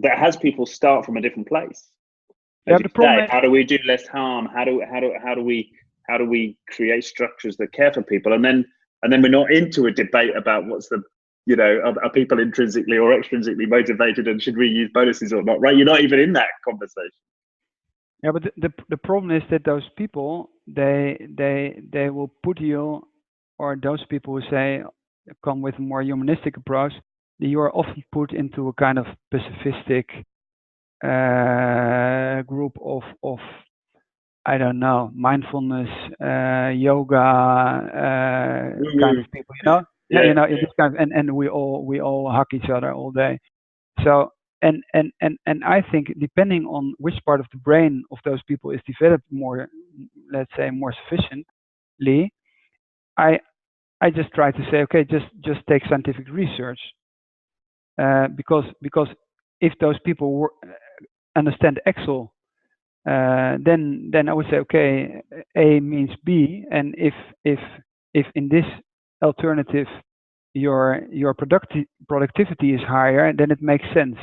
has people start from a different place. Yeah, the problem is, how do we do less harm? How do we create structures that care for people? And then we're not into a debate about what's the, are people intrinsically or extrinsically motivated, and should we use bonuses or not? Right? You're not even in that conversation. Yeah, but the problem is that those people they will put you, or those people who say come with a more humanistic approach, you are often put into a kind of pacifistic group of I don't know, mindfulness, yoga kind of people, this kind of, and we all hug each other all day. So and I think depending on which part of the brain of those people is developed more, let's say, more sufficiently, I just try to say, okay, just take scientific research, because if those people understand Excel, then I would say, okay, A means B, and if in this alternative your productivity is higher, then it makes sense.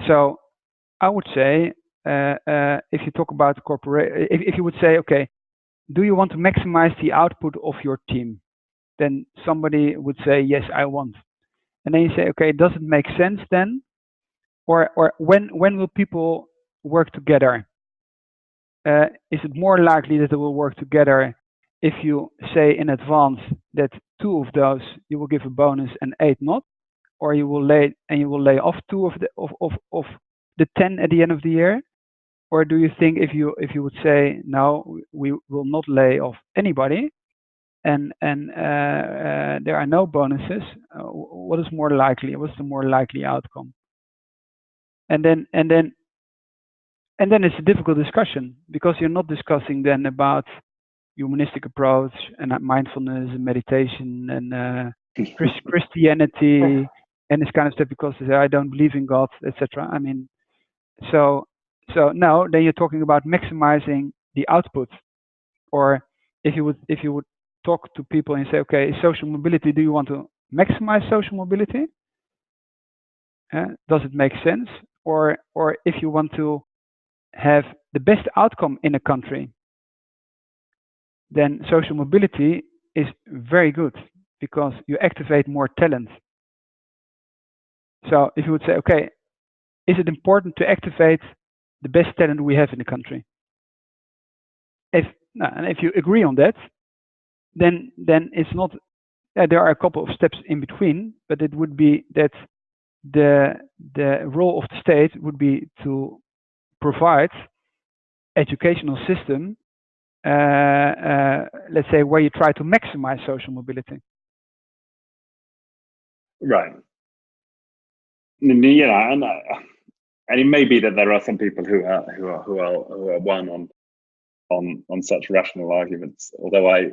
So I would say, if you talk about corporate, if you would say, okay, do you want to maximize the output of your team? Then somebody would say, yes, I want. And then you say, okay, does it make sense then? Or when will people work together? Is it more likely that they will work together if you say in advance that 2 of those you will give a bonus and 8 not, or you will lay off 2 of the 10 at the end of the year? Or do you think if you would say, no, we will not lay off anybody, and there are no bonuses, what is more likely? What's the more likely outcome? And then it's a difficult discussion, because you're not discussing then about humanistic approach and mindfulness and meditation and Christianity and this kind of stuff, because I don't believe in God, etc. I mean, so now then you're talking about maximizing the output. Or if you would talk to people and say, okay, social mobility, do you want to maximize social mobility? Does it make sense? Or if you want to have the best outcome in a country, then social mobility is very good, because you activate more talent. So if you would say, okay, is it important to activate the best talent we have in the country? And if you agree on that, then it's not. There are a couple of steps in between, but it would be that the role of the state would be to provide educational system, let's say, where you try to maximize social mobility. Right. And it may be that there are some people who are won on such rational arguments. Although I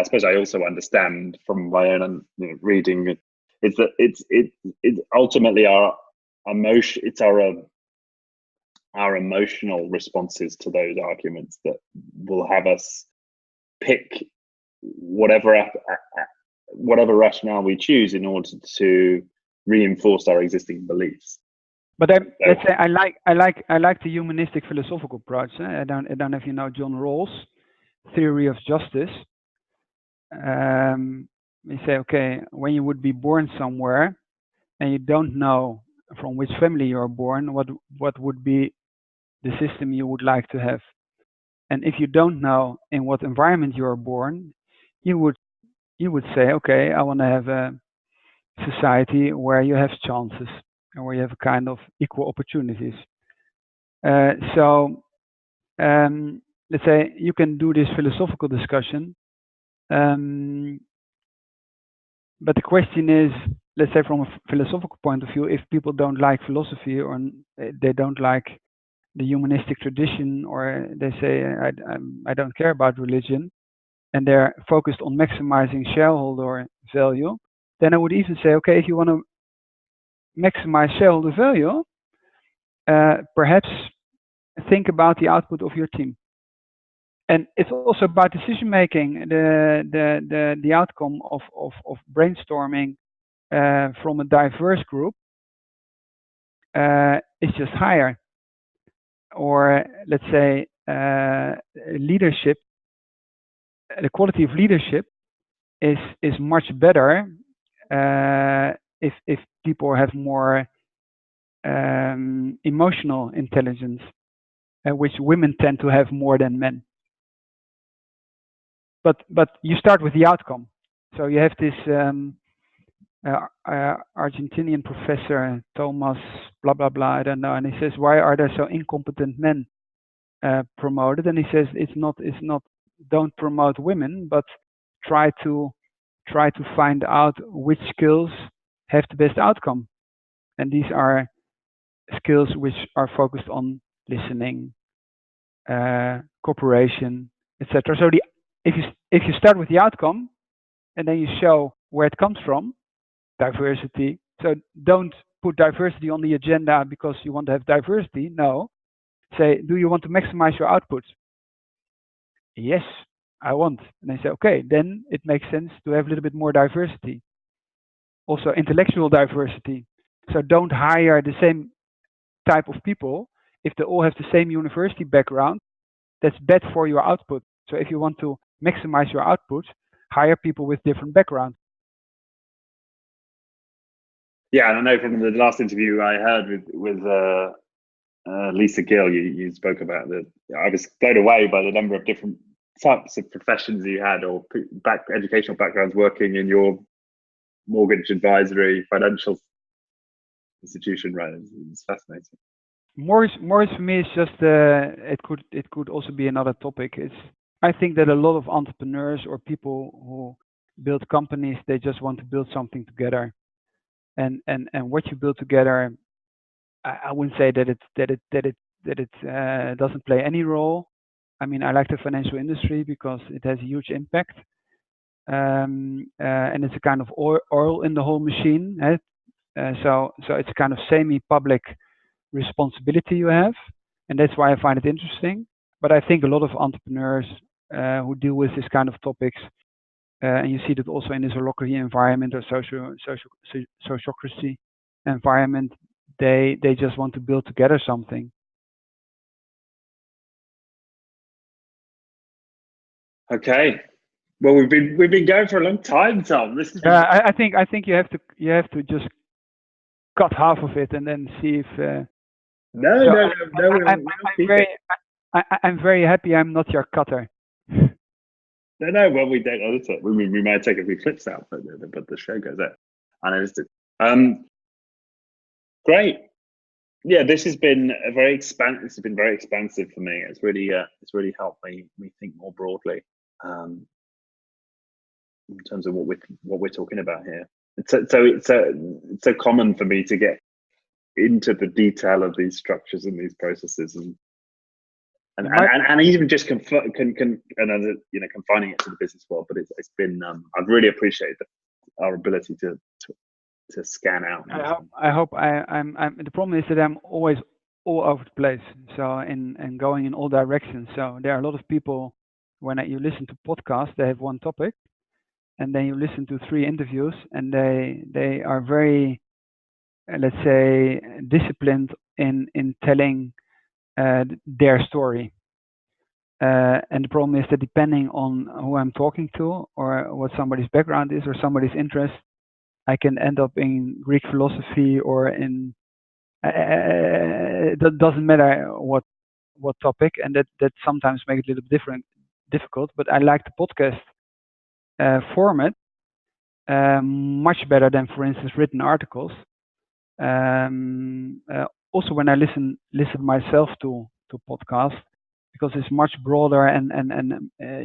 suppose I also understand from my own reading It's that it's ultimately our emotion. It's our emotional responses to those arguments that will have us pick whatever rationale we choose in order to reinforce our existing beliefs. But let's say I like the humanistic philosophical approach. I don't know if you know John Rawls' theory of justice. We say, okay, when you would be born somewhere and you don't know from which family you are born, what would be the system you would like to have? And if you don't know in what environment you are born, you would say, okay, I want to have a society where you have chances and where you have a kind of equal opportunities. So let's say you can do this philosophical discussion, but the question is, let's say from a philosophical point of view, if people don't like philosophy or they don't like the humanistic tradition, or they say I don't care about religion, and they're focused on maximizing shareholder value, then I would even say, okay, if you want to maximize shareholder value, perhaps think about the output of your team. And it's also about decision making. The outcome of brainstorming from a diverse group is just higher. Or let's say leadership, the quality of leadership is much better if people have more emotional intelligence, which women tend to have more than men. But you start with the outcome. So you have this Argentinian professor, Thomas blah blah blah, I don't know, and he says, why are there so incompetent men promoted? And he says, it's not don't promote women, but try to find out which skills have the best outcome. And these are skills which are focused on listening, cooperation, etc. So if you start with the outcome and then you show where it comes from, diversity. So don't put diversity on the agenda because you want to have diversity. No. Say, do you want to maximize your output? Yes, I want. And they say, okay, then it makes sense to have a little bit more diversity. Also intellectual diversity. So don't hire the same type of people if they all have the same university background. That's bad for your output. So if you want to maximize your output, hire people with different backgrounds. Yeah, and I know from the last interview I heard with Lisa Gill, you spoke about I was blown away by the number of different types of professions you had, or educational backgrounds working in your mortgage advisory financial institution, right? It's fascinating. Mortgage for me is just it could also be another topic. I think that a lot of entrepreneurs or people who build companies, they just want to build something together, and what you build together, I wouldn't say that it doesn't play any role. I mean, I like the financial industry because it has a huge impact, and it's a kind of oil in the whole machine. So it's a kind of semi-public responsibility you have, and that's why I find it interesting. But I think a lot of entrepreneurs who deal with this kind of topics, and you see that also in this holacracy environment or sociocracy environment, they just want to build together something. Okay. Well, we've been going for a long time, Tom. This is I think you have to just cut half of it and then see if. No. I'm very happy I'm not your cutter. No. Well, we don't edit it. We might take a few clips out, but the show goes out unedited. Great. Yeah, this has been very expansive for me. It's really helped me think more broadly in terms of what we're talking about here. It's so common for me to get into the detail of these structures and these processes, and even just confining it to the business world. But it's been I've really appreciated our ability to to scan out. I'm the problem is that I'm always all over the place. So and going in all directions. So there are a lot of people when you listen to podcasts, they have one topic, and then you listen to 3 interviews, and they are very let's say disciplined in telling their story. And the problem is that depending on who I'm talking to or what somebody's background is or somebody's interest, I can end up in Greek philosophy or in it doesn't matter what topic, and that sometimes makes it a little difficult. But I like the podcast format much better than, for instance, written articles. Also, when I listen myself to podcasts, because it's much broader and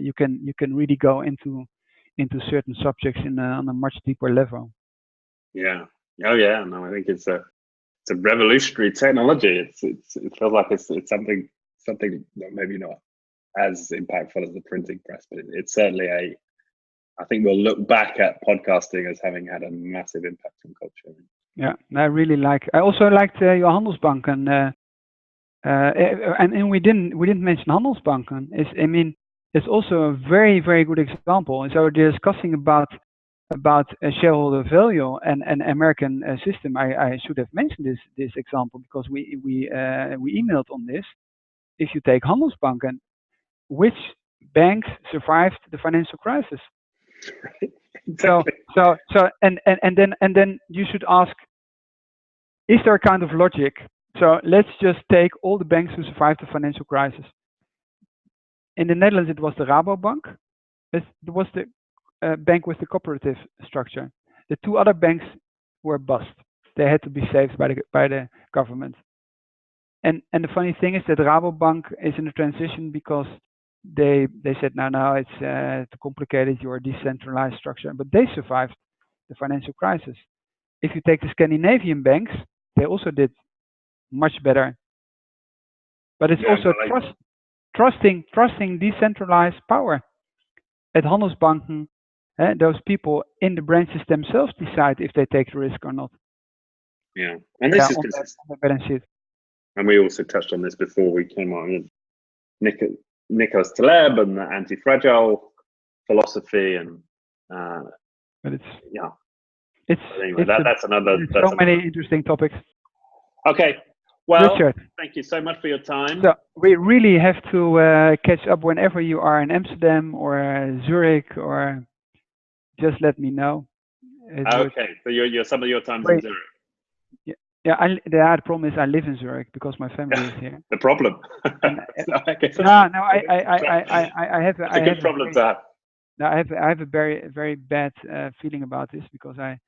you can really go into certain subjects on a much deeper level. Yeah. Oh yeah. No, I think it's a revolutionary technology. It feels like it's something that maybe not as impactful as the printing press, but it's certainly I think we'll look back at podcasting as having had a massive impact on culture. Yeah, I also liked your Handelsbanken, and we didn't mention Handelsbanken. It's also a very, very good example. And so we're discussing about shareholder value and American system. I should have mentioned this example because we emailed on this. If you take Handelsbanken, which banks survived the financial crisis? Exactly. So and then you should ask, is there a kind of logic? So let's just take all the banks who survived the financial crisis. In the Netherlands, it was the Rabobank. It was the bank with the cooperative structure. The 2 other banks were bust. They had to be saved by the government. And the funny thing is that Rabobank is in a transition because they said no, it's too complicated, your decentralized structure, but they survived the financial crisis. If you take the Scandinavian banks, they also did much better. But it's also trusting decentralized power. At Handelsbanken, those people in the branches themselves decide if they take the risk or not. Yeah, and this is consistent. On the balance sheet. And we also touched on this before we came on. Nicholas Taleb and the anti-fragile philosophy, and but it's anyway, that's another. So many interesting topics. Okay, well, Richard, thank you so much for your time. So we really have to catch up whenever you are in Amsterdam or Zurich, or just let me know. Okay, so you're some of your times in Zurich. The problem is I live in Zurich because my family is here. The problem. I have a good problem to have. I have a very, very bad feeling about this because I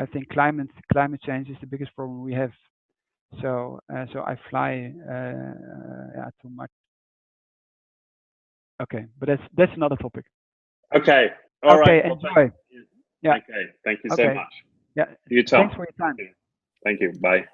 think climate change is the biggest problem we have. So I fly too much. Okay, but that's another topic. Okay. All right. Enjoy. Okay. Thank you so much. Yeah. You too. Thanks for your time. Thank you. Bye.